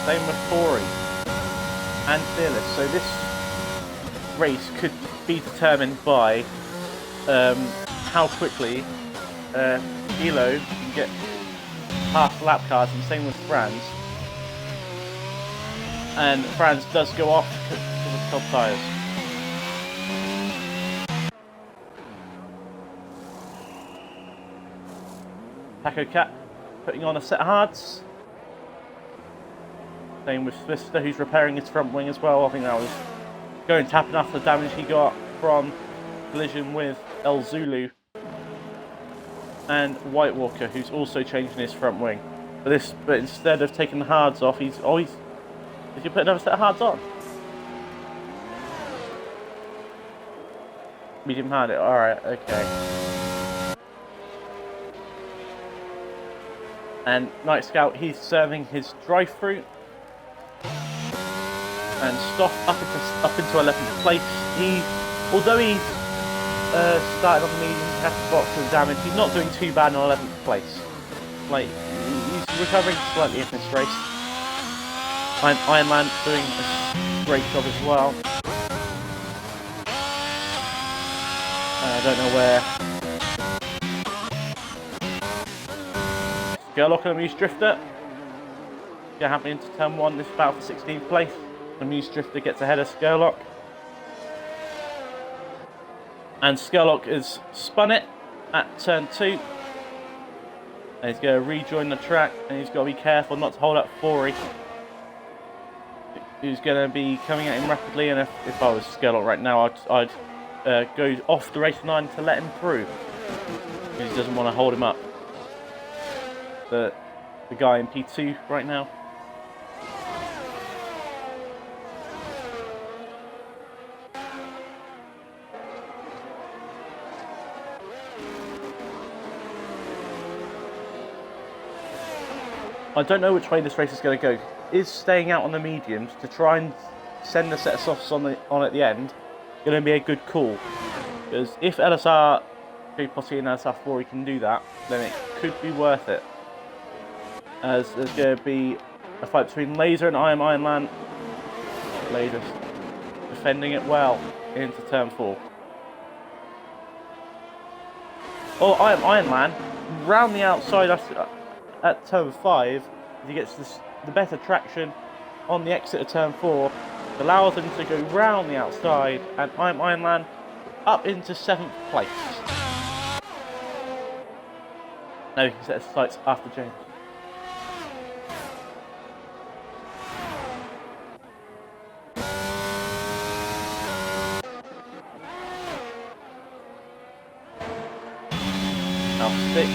Same with Corey and Fearless. So this race could be determined by how quickly Elo can get past lap cars, and same with Franz. And Franz does go off to the top tyres. Taco Cat putting on a set of hards. Same with Twister, who's repairing his front wing as well. I think that was going to happen after the damage he got from collision with El Zulu. And White Walker, who's also changing his front wing. But instead of taking the hards off, he's always... Did you put another set of hards on? Medium hard it. Alright, okay. And Night Scout, he's serving his drive-through. And Stoff up into 11th place. Although he started on the medium, he had to box with damage, he's not doing too bad in 11th place. Like, he's recovering slightly in this race. Iron Man doing a great job as well. I don't know where. Skurlock and Amuse Drifter. Get happy into turn 1. This battle for 16th place. Amuse Drifter gets ahead of Skurlock. And Skurlock has spun it at turn 2. And he's going to rejoin the track, and he's got to be careful not to hold up Forey, who's going to be coming at him rapidly. And if I was Skurlock right now, I'd go off the race line to let him through, because he doesn't want to hold him up. The guy in P2 right now. I don't know which way this race is going to go. Is staying out on the mediums to try and send a set of softs on at the end going to be a good call? Because if LSR, Posse and LSR 4 can do that, then it could be worth it. As there's going to be a fight between Laser and Ironman. Laser defending it well into turn 4. Oh, Ironman round the outside at turn 5. He gets the better traction on the exit of turn 4. Allows him to go round the outside, and Ironman up into 7th place. Now he can set his sights after James. Now 6.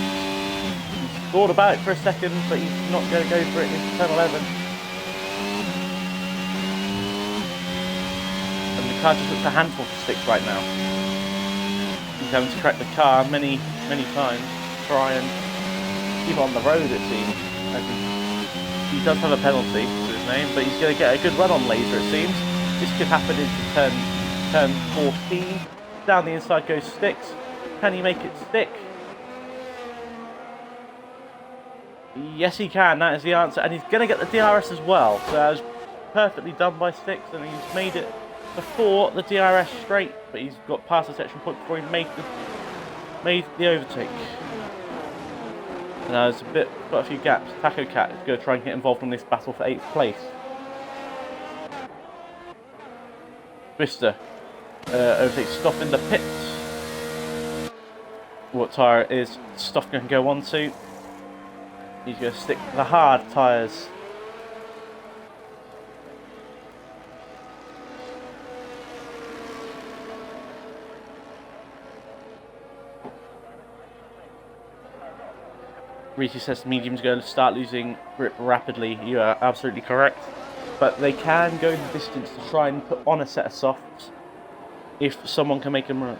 He's thought about it for a second, but he's not going to go for it into turn 11. And the car just looks a handful for 6 right now. He's having to correct the car many times to try and keep on the road, it seems. He does have a penalty to his name, but he's going to get a good run on Laser, it seems. This could happen into turn 14. Down the inside goes Sticks. Can he make it stick? Yes, he can. That is the answer. And he's going to get the DRS as well. So that was perfectly done by Sticks, and he's made it before the DRS straight, but he's got past the section point before he made the overtake. Now there's got a few gaps. Taco Cat is going to try and get involved in this battle for 8th place. Twister overtakes Stoff in the pits. What tyre is Stoff going to go on to? He's going to stick the hard tyres. Ricci says the medium's going to start losing grip rapidly. You are absolutely correct. But they can go the distance to try and put on a set of softs if someone can make them run.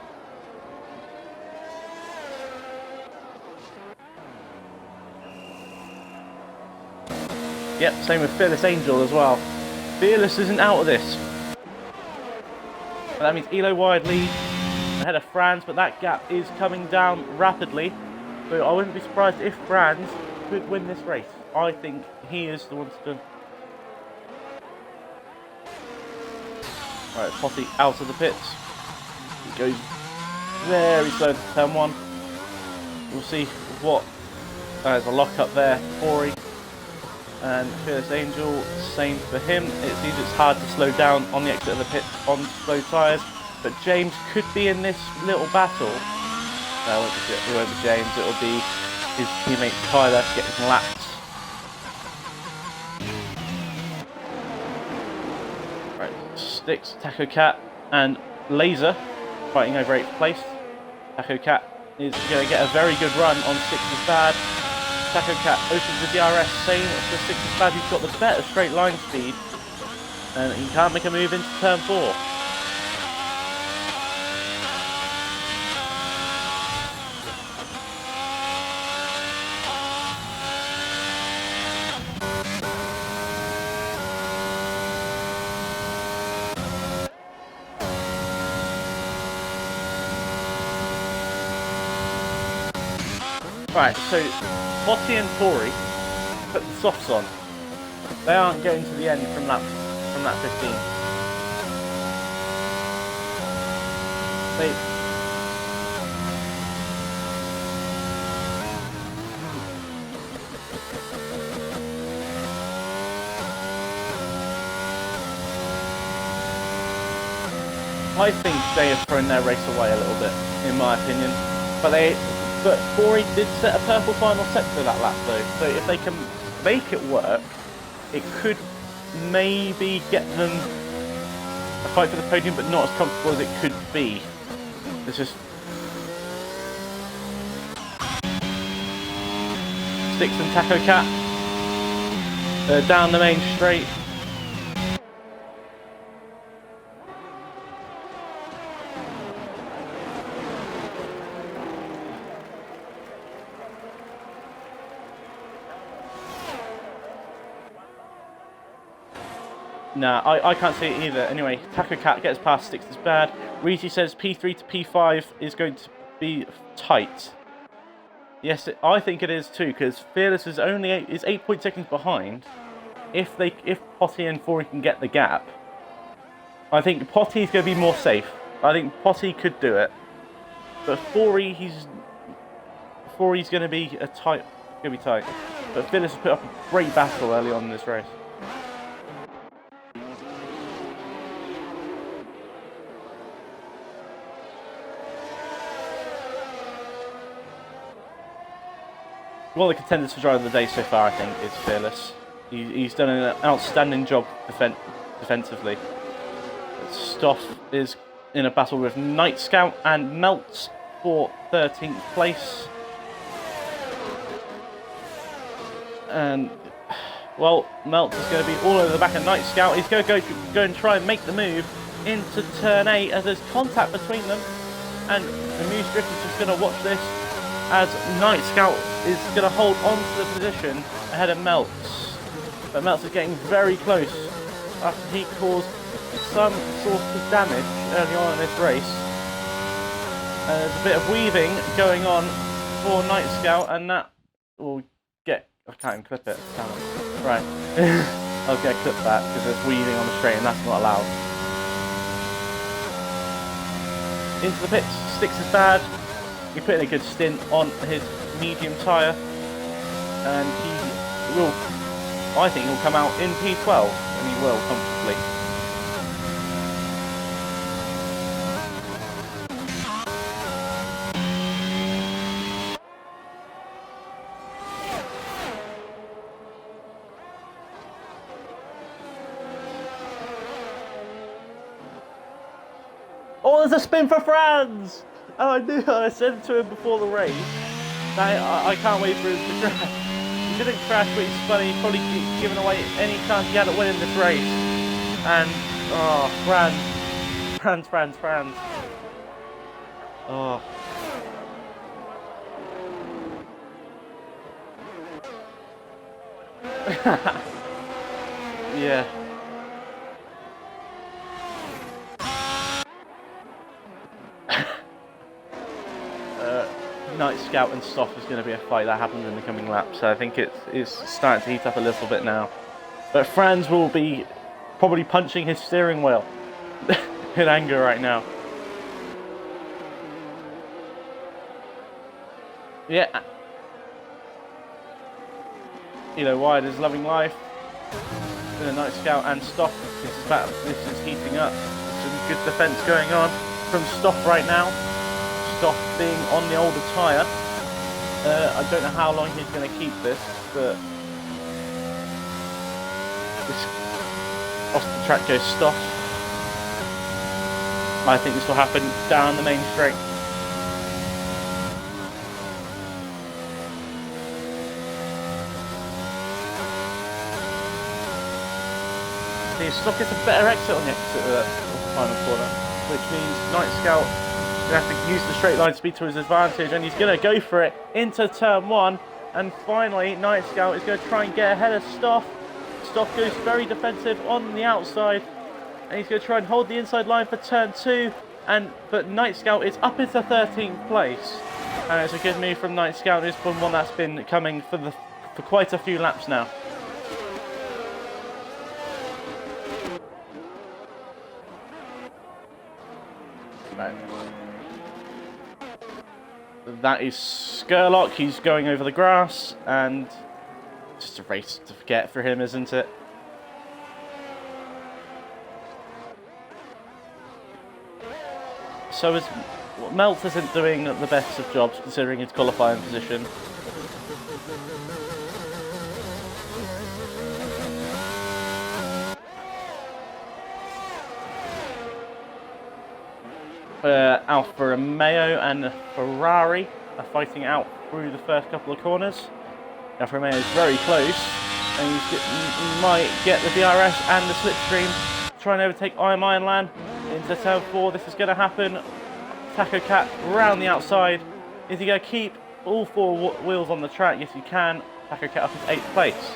Yep, same with Fearless Angel as well. Fearless isn't out of this. But that means Elo wide lead ahead of Franz, but that gap is coming down rapidly. So I wouldn't be surprised if Franz could win this race. I think he is the one to do. Right, Posse out of the pits. He goes very slow to turn 1. We'll see what. There's a lock up there. Corey and Fearless Angel, same for him. It seems it's hard to slow down on the exit of the pits on slow tyres. But James could be in this little battle. No, it won't be James, it'll be his teammate Tyler getting lapped. Right, Sticks, Taco Cat and Laser fighting over 8th place. Taco Cat is going to get a very good run on 6's bad. Taco Cat opens the DRS, same for 6's bad. He's got the better straight line speed and he can't make a move into turn 4. Right, so Potti and Tori put the softs on. They aren't getting to the end from that 15. I think they have thrown their race away a little bit, in my opinion. But Corey did set a purple final sector that lap though, so if they can make it work, it could maybe get them a fight for the podium, but not as comfortable as it could be. It's just Sticks and Taco Cat down the main straight. Nah, I can't see it either. Anyway, Taco Cat gets past Sticks is bad. Reedy says P3 to P5 is going to be tight. Yes, I think it is too, because Fearless is only 8 seconds behind. If Potty and Fori can get the gap, I think Potty's going to be more safe. I think Potty could do it, but Fori's going to be tight. But Fearless has put up a great battle early on in this race. One of the contenders for driver of the day so far, I think, is Fearless. He's done an outstanding job defensively. Stoff is in a battle with Night Scout and Melts for 13th place. And, well, Melts is going to be all over the back of Night Scout. He's going to go and try and make the move into turn 8 as there's contact between them. And the Muse Drift is just going to watch this as Night Scout is going to hold on to the position ahead of Melts. But Melts is getting very close after he caused some sort of damage early on in this race. And there's a bit of weaving going on for Night Scout, and that will get... I can't even clip it, can I? Right. I'll get a clip that because there's weaving on the straight and that's not allowed. Into the pits, Sticks is bad. He put in a good stint on his medium tyre, and he will, I think he'll come out in P12, and he will comfortably. Oh, there's a spin for Franz! Oh, I knew. I said to him before the race. I can't wait for him to crash. He didn't crash, but he's funny. He's probably given away any chance he had at winning this race. And oh, Franz. Oh. Yeah. Night Scout and Stoff is going to be a fight that happens in the coming laps, so I think it's starting to heat up a little bit now. But Franz will be probably punching his steering wheel in anger right now. Yeah. You know, Wyatt is loving life. The Night Scout and Stoff. This is heating up. Some good defense going on from Stoff right now. Stoff being on the older tyre. I don't know how long he's going to keep this, but off the track goes Stoff. I think this will happen down the main straight. See, Stoff gets a better exit on the exit of the final corner, which means Night Scout going to have to use the straight line speed to his advantage, and he's going to go for it into turn 1, and finally Night Scout is going to try and get ahead of Stoff. Stoff goes very defensive on the outside, and he's going to try and hold the inside line for turn 2, but Night Scout is up into 13th place, and it's a good move from Night Scout. It's been one that's been coming for quite a few laps now. Right. That is Skurlock. He's going over the grass, and just a race to forget for him, isn't it? So Melt isn't doing the best of jobs considering his qualifying position. Alfa Romeo and Ferrari are fighting out through the first couple of corners. Alfa Romeo is very close, and he might get the DRS and the slipstream, trying to overtake Ironland into turn 4. This is going to happen. Taco Cat round the outside. Is he going to keep all 4 wheels on the track? Yes, he can. Taco Cat up in 8th place.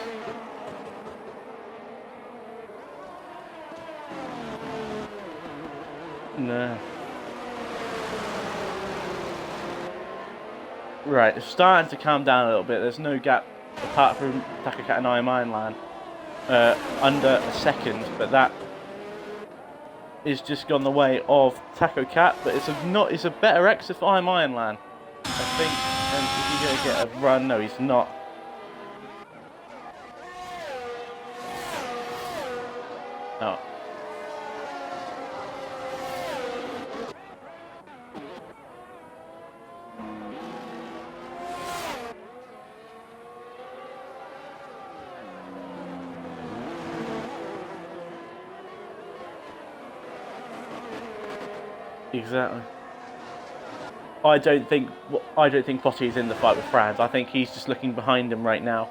No. Right, it's starting to calm down a little bit. There's no gap apart from Taco Cat and Iron Land under a second, but that is just gone the way of Taco Cat. But it's a better exit for Iron Land, I think. And is he going to get a run? No, he's not. Oh. Exactly. I don't think Potty is in the fight with Franz. I think he's just looking behind him right now.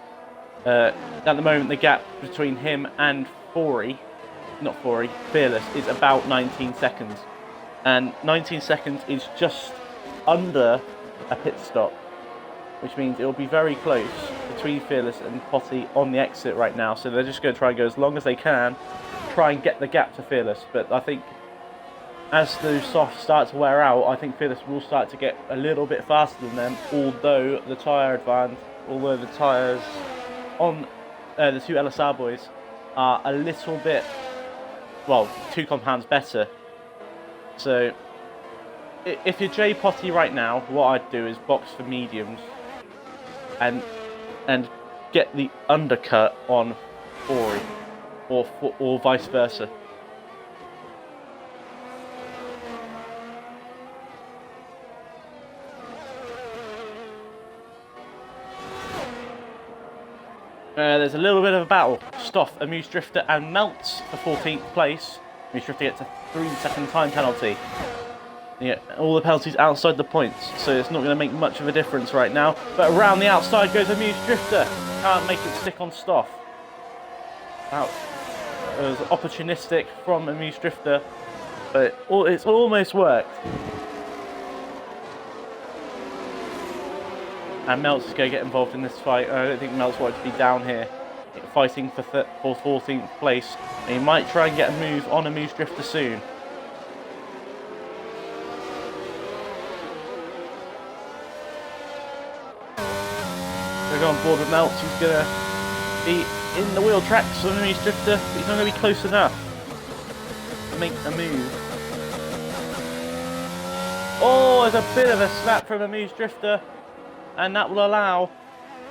At the moment, the gap between him and Fearless is about 19 seconds, and 19 seconds is just under a pit stop, which means it will be very close between Fearless and Potty on the exit right now. So they're just going to try and go as long as they can, try and get the gap to Fearless. But I think as those softs start to wear out, I think Fearless will start to get a little bit faster than them, although the tyres on the two LSA boys are a little bit, well, 2 compounds better. So if you're J Potty right now, what I'd do is box for mediums and get the undercut on Ori, or vice versa. There's a little bit of a battle. Stoff, Amuse Drifter and Melts for 14th place. Amuse Drifter gets a 3-second time penalty. Yeah, all the penalties outside the points, so it's not going to make much of a difference right now. But around the outside goes Amuse Drifter. Can't make it stick on Stoff. Out. It was opportunistic from Amuse Drifter, but it's almost worked. And Melts is going to get involved in this fight. I don't think Melts wanted to be down here fighting for 14th place. He might try and get a move on Amuse Drifter soon. Going to go on board with Melts. He's going to be in the wheel tracks on Amuse Drifter, but he's not going to be close enough to make a move. Oh, there's a bit of a snap from Amuse Drifter. And that will allow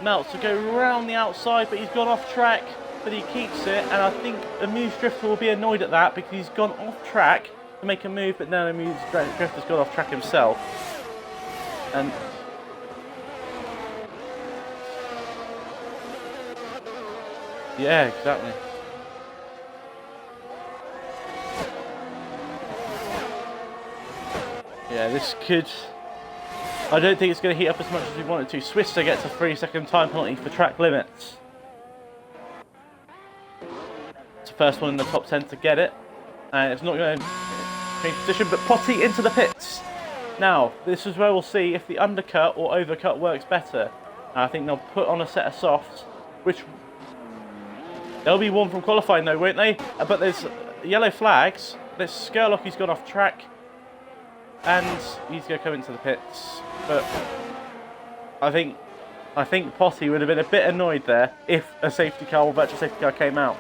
Melts to go round the outside, but he's gone off track, but he keeps it. And I think Amuse Drifter will be annoyed at that because he's gone off track to make a move, but now Amuse Drifter's gone off track himself. And yeah, exactly. Yeah, this could... I don't think it's going to heat up as much as we wanted to. Swisser gets a 3-second time penalty for track limits. It's the first one in the top 10 to get it. And it's not going to change position, but Potty into the pits. Now, this is where we'll see if the undercut or overcut works better. I think they'll put on a set of softs, which... There'll be one from qualifying though, won't they? But there's yellow flags. There's Skurlock, gone off track. And he's going to come into the pits. But I think Potty would have been a bit annoyed there if a safety car or virtual safety car came out.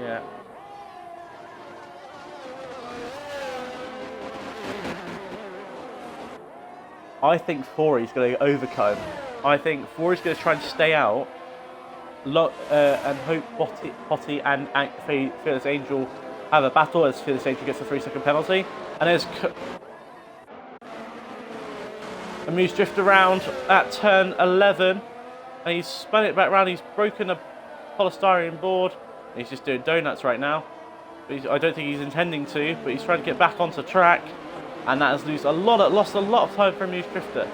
Yeah. I think Fori's going to overcut him. I think Fori's going to try and stay out and hope Potty and Fearless Angel have a battle as Fearless Angel gets a 3-second penalty. And there's Amuse Drift around at turn 11. And he's spun it back round. He's broken a polystyrene board. He's just doing donuts right now. But I don't think he's intending to, but he's trying to get back onto track. And that has lost a lot of time for Amuse Drifter.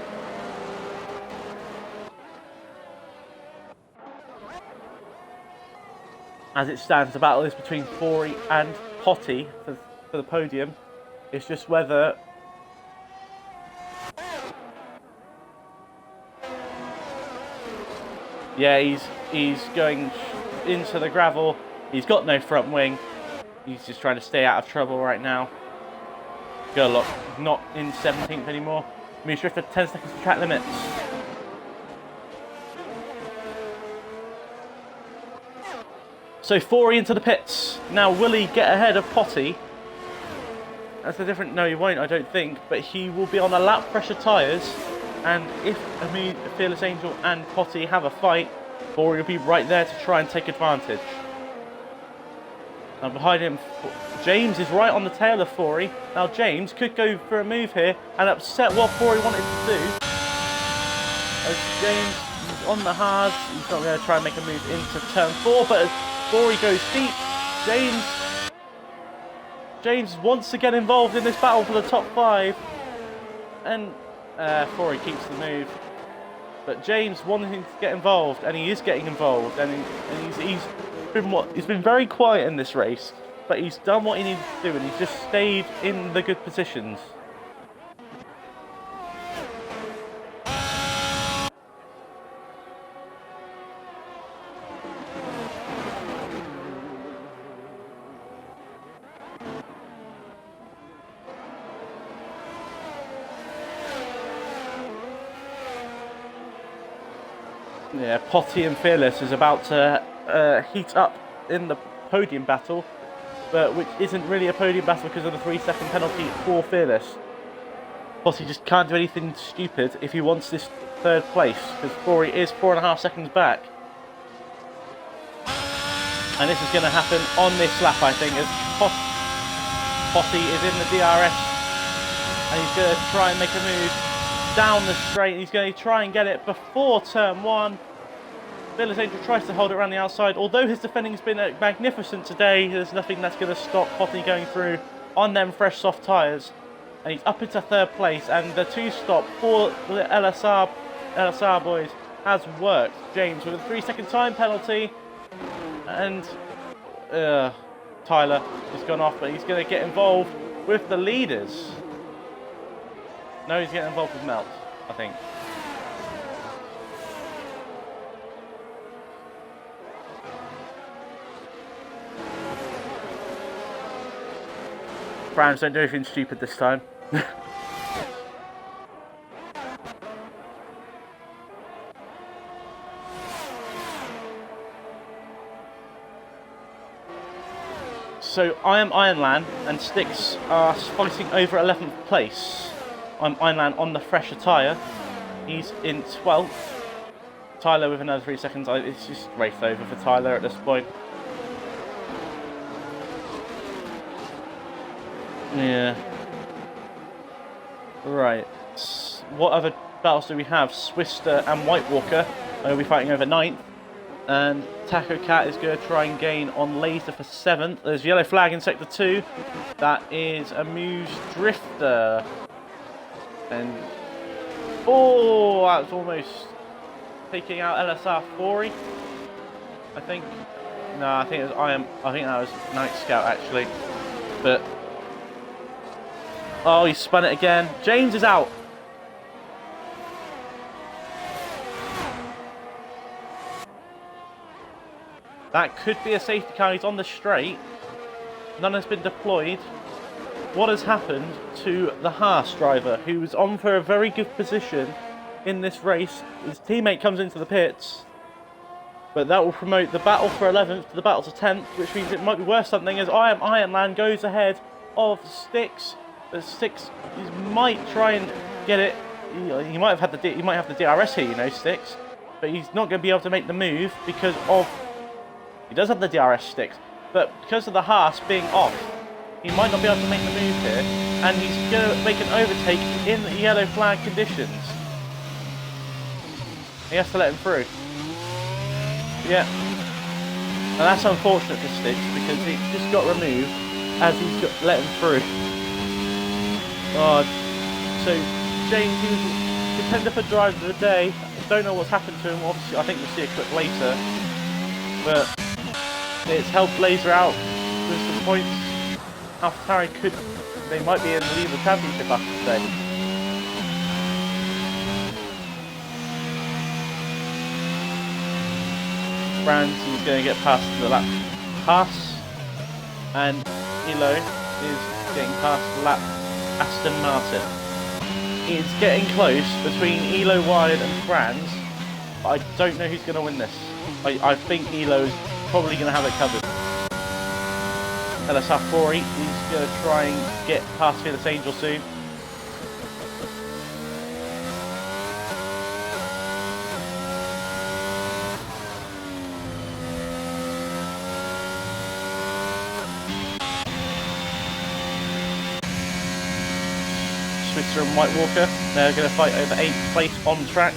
As it stands, the battle is between Fori and Potty for the podium. It's just whether Yeah, he's going into the gravel. He's got no front wing. He's just trying to stay out of trouble right now. Good luck. Not in 17th anymore. Moves for 10 seconds to track limits. So Forey into the pits. Now will he get ahead of Potty? That's a different... No, he won't, I don't think. But he will be on a lap pressure tyres. And if Fearless Angel and Potty have a fight, Forey will be right there to try and take advantage. Now behind him, James is right on the tail of Forey. Now James could go for a move here and upset what Forey wanted to do. As James is on the hards, he's not going to try and make a move into turn 4, but as Forey goes deep, James wants to get involved in this battle for the top 5. And Forey keeps the move. But James wanting to get involved, and he is getting involved, and he's been very quiet in this race, but he's done what he needed to do, and he's just stayed in the good positions. Yeah, Potty and Fearless is about to heat up in the podium battle, but which isn't really a podium battle because of the 3-second penalty for Fearless. Potty just can't do anything stupid if he wants this 3rd place, because Forey is 4.5 seconds back. And this is going to happen on this lap, I think, as Potty is in the DRS, and he's going to try and make a move down the straight. He's going to try and get it before turn 1. Fearless Angel tries to hold it around the outside. Although his defending has been magnificent today, there's nothing that's going to stop Potty going through on them fresh soft tyres. And he's up into 3rd place, and the 2-stop for the LSR boys has worked. James with a 3-second time penalty, and Tyler has gone off, but he's going to get involved with the leaders. No, he's getting involved with Melt, I think. Browns don't do anything stupid this time. So I am Ironland and Sticks are fighting over 11th place. I'm Ironland on the fresher tyre. He's in 12th. Tyler with another 3 seconds. It's just race over for Tyler at this point. Yeah. Right. What other battles do we have? Swister and White Walker will be fighting over 9th. And Taco Cat is going to try and gain on Laser for 7th. There's yellow flag in sector 2. That is Amuse Drifter. And oh, that was almost taking out LSR Forey. I think. No, I think it was I think that was Night Scout actually. But oh, he spun it again. James is out. That could be a safety car. He's on the straight. None has been deployed. What has happened to the Haas driver, who was on for a very good position in this race? His teammate comes into the pits, but that will promote the battle for 11th to the battle to 10th, which means it might be worth something as Ironland goes ahead of Sticks. But Sticks might try and get it. He might have the DRS here, you know, Sticks, but he's not going to be able to make the move because of. He does have the DRS Sticks, but because of the Haas being off, he might not be able to make the move here, and he's going to make an overtake in the yellow flag conditions. He has to let him through. Yeah. And that's unfortunate for Sticks, because he just got removed as he's let him through. Oh, so James, he was contender for driver of the day. I don't know what's happened to him. Obviously, I think we'll see a clip later. But it's helped Laser out with some points. AlphaTauri they might be in the lead of the championship after today. Franz is going to get past the lap pass, and Elo is getting past the lap Aston Martin. It's getting close between Elo wide and Franz, but I don't know who's going to win this. I think Elo is probably going to have it covered. LSA 4 is going to try and get past Fearless Angel soon. Switzer and White Walker, they're going to fight over 8th place on track.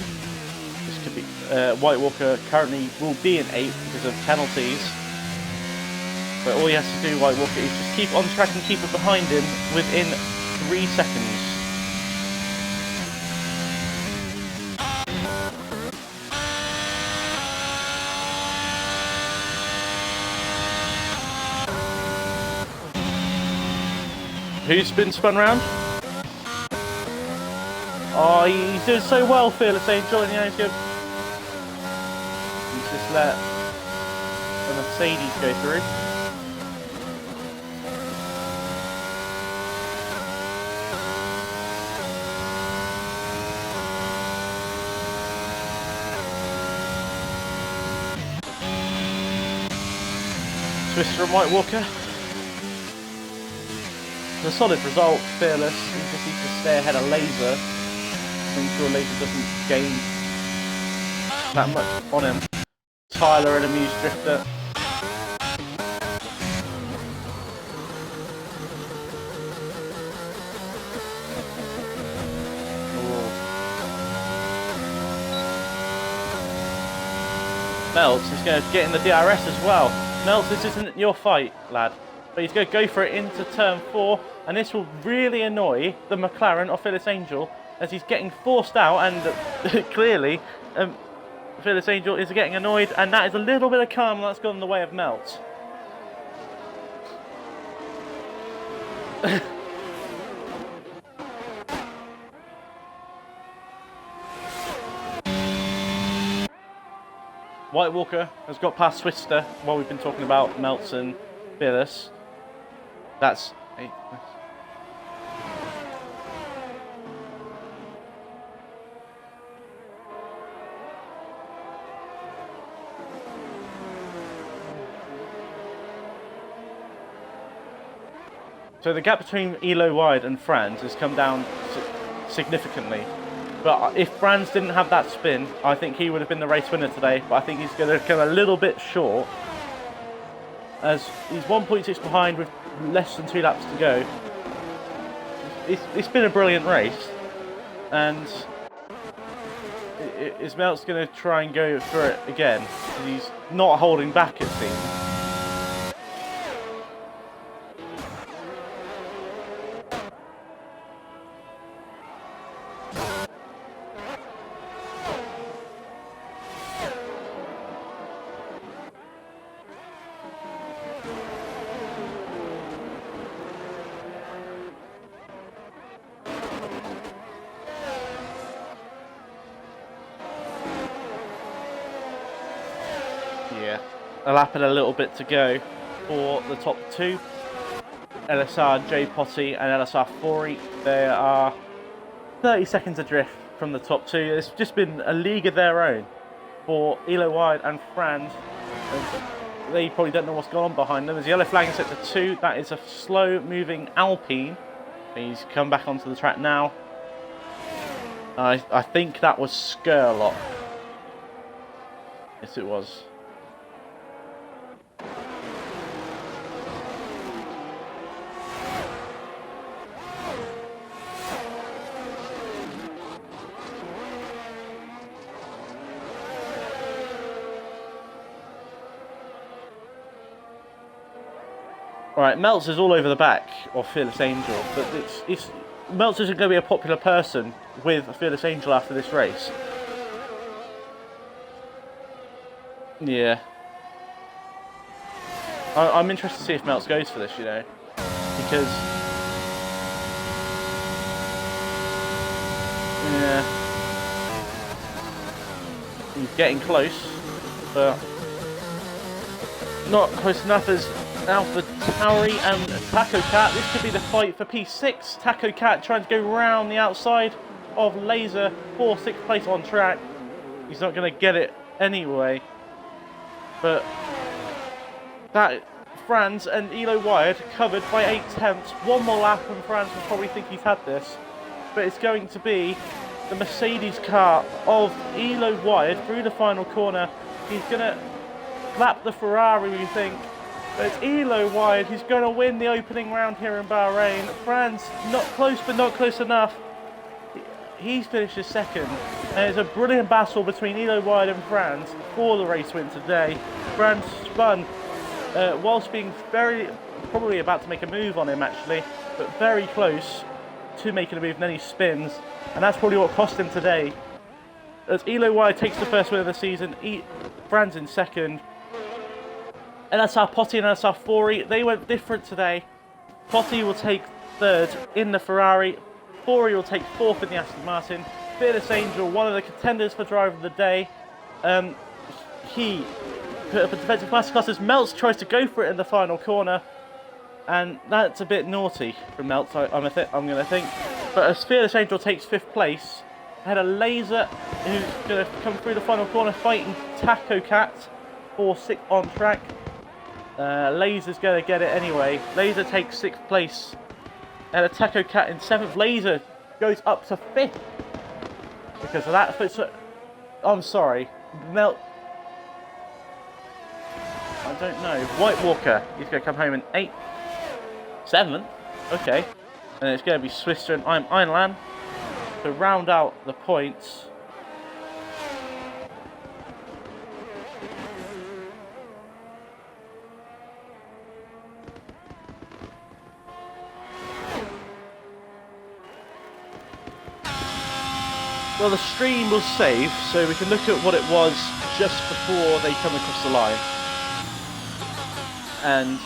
This could be White Walker currently will be in 8th because of penalties. But all he has to do, White Walker, is just keep on track and keep it behind him within 3 seconds. Who's been spun round? Oh, he's doing so well, Fearless Angel, and he's good. He's just let the Mercedes go through. Twister and White Walker. It's a solid result, Fearless. He just needs to stay ahead of Laser. Make sure Laser doesn't gain that much on him. Tyler and Amuse Drifter. Melts is going to get in the DRS as well. Melts, this isn't your fight, lad. But he's going to go for it into turn 4, and this will really annoy the McLaren of Fearless Angel as he's getting forced out, and clearly Fearless Angel is getting annoyed, and that is a little bit of karma that's gone in the way of Melts. White Walker has got past Twister while we've been talking about Melts and Fearless. That's 8. So the gap between Elo Wide and Franz has come down significantly. But if Franz didn't have that spin, I think he would have been the race winner today. But I think he's going to come a little bit short, as he's 1.6 behind with less than 2 laps to go. It's been a brilliant race, and Ismail's going to try and go for it again. He's not holding back, it seems. Yeah, a lap and a little bit to go for the top 2. LSR J Potty and LSR 4. They are 30 seconds adrift from the top 2. It's just been a league of their own for Elo Wide and Franz. They probably don't know what's going on behind them. There's a yellow flag in sector 2. That is a slow moving Alpine. He's come back onto the track now. I think that was Skurlock. Yes, it was. Alright, Melts is all over the back of Fearless Angel, but Melts isn't going to be a popular person with Fearless Angel after this race. Yeah. I'm interested to see if Melts goes for this, you know, because... yeah. He's getting close, but not close enough as Alpha Tauri and Taco Cat. This could be the fight for P6. Taco Cat trying to go round the outside of Laser for 6th place on track. He's not going to get it anyway. But that Franz and Elo Wired covered by 8/10. One more lap and Franz will probably think he's had this. But it's going to be the Mercedes car of Elo Wired through the final corner. He's going to lap the Ferrari, we think. But it's Elo Wired who's going to win the opening round here in Bahrain. Franz, not close, but not close enough. He's finished his second. And it's a brilliant battle between Elo Wired and Franz for the race win today. Franz spun whilst being probably about to make a move on him actually, but very close to making a move, and then he spins. And that's probably what cost him today. As Elo Wired takes the first win of the season, Franz in second. And that's our Potty and that's our Fori. They went different today. Potty will take third in the Ferrari. Fori will take fourth in the Aston Martin. Fearless Angel, one of the contenders for driver of the day. He put up a defensive masterclass as Meltz tries to go for it in the final corner. And that's a bit naughty from Meltz, I'm going to think. But as Fearless Angel takes 5th place, ahead of Laser, who's going to come through the final corner fighting Taco Cat for 6th on track. Laser's going to get it anyway. Laser takes 6th place. And a Taco Cat in 7th. Laser goes up to 5th. Because of that. I'm sorry. I don't know. White Walker. He's going to come home in 8th. 7th. Okay. And it's going to be Swister and Einlan to round out the points. Well, the stream will save, so we can look at what it was just before they come across the line. And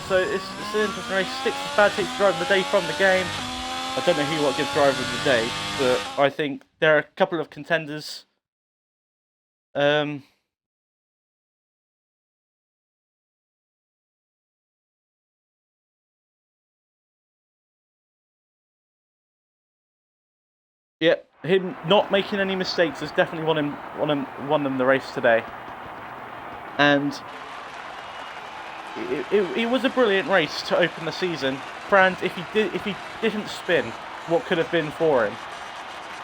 so it's an interesting race. Six is bad, takes driver of the day from the game. I don't know who what gives driver of the day, but I think there are a couple of contenders. Yeah, him not making any mistakes has definitely won them the race today. And it was a brilliant race to open the season. Franz, if he didn't spin, what could have been for him?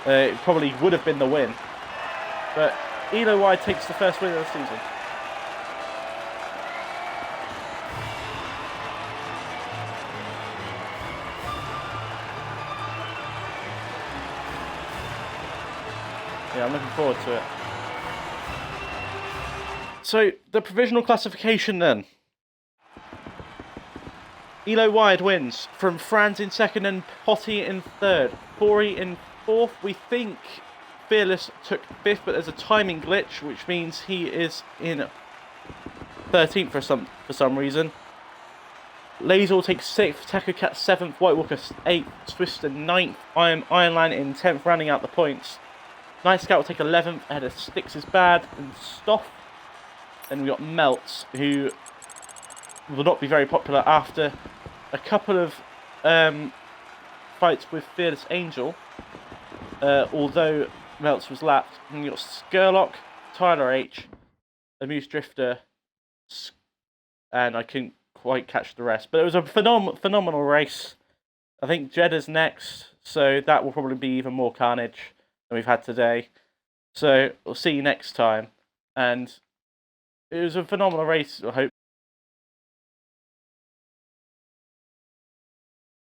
It probably would have been the win. But Elo Wired takes the first win of the season. Yeah, I'm looking forward to it. So, the provisional classification then. Elo Wired wins from Franz in second and Potty in third. Corey in fourth. We think Fearless took fifth, but there's a timing glitch, which means he is in 13th for some reason. Laser will take 6th, Taco Cat 7th, White Walker 8th, Twister 9th, Ironland in 10th, rounding out the points. Night Scout will take 11th, ahead of Sticks is Bad and Stoff. Then we got Meltz, who will not be very popular after a couple of fights with Fearless Angel, although Meltz was lapped. And you got Skurlock, Tyler H, Amuse Drifter, and I couldn't quite catch the rest. But it was a phenomenal race. I think Jeddah's next, so that will probably be even more carnage than we've had today. So we'll see you next time. And it was a phenomenal race, I hope.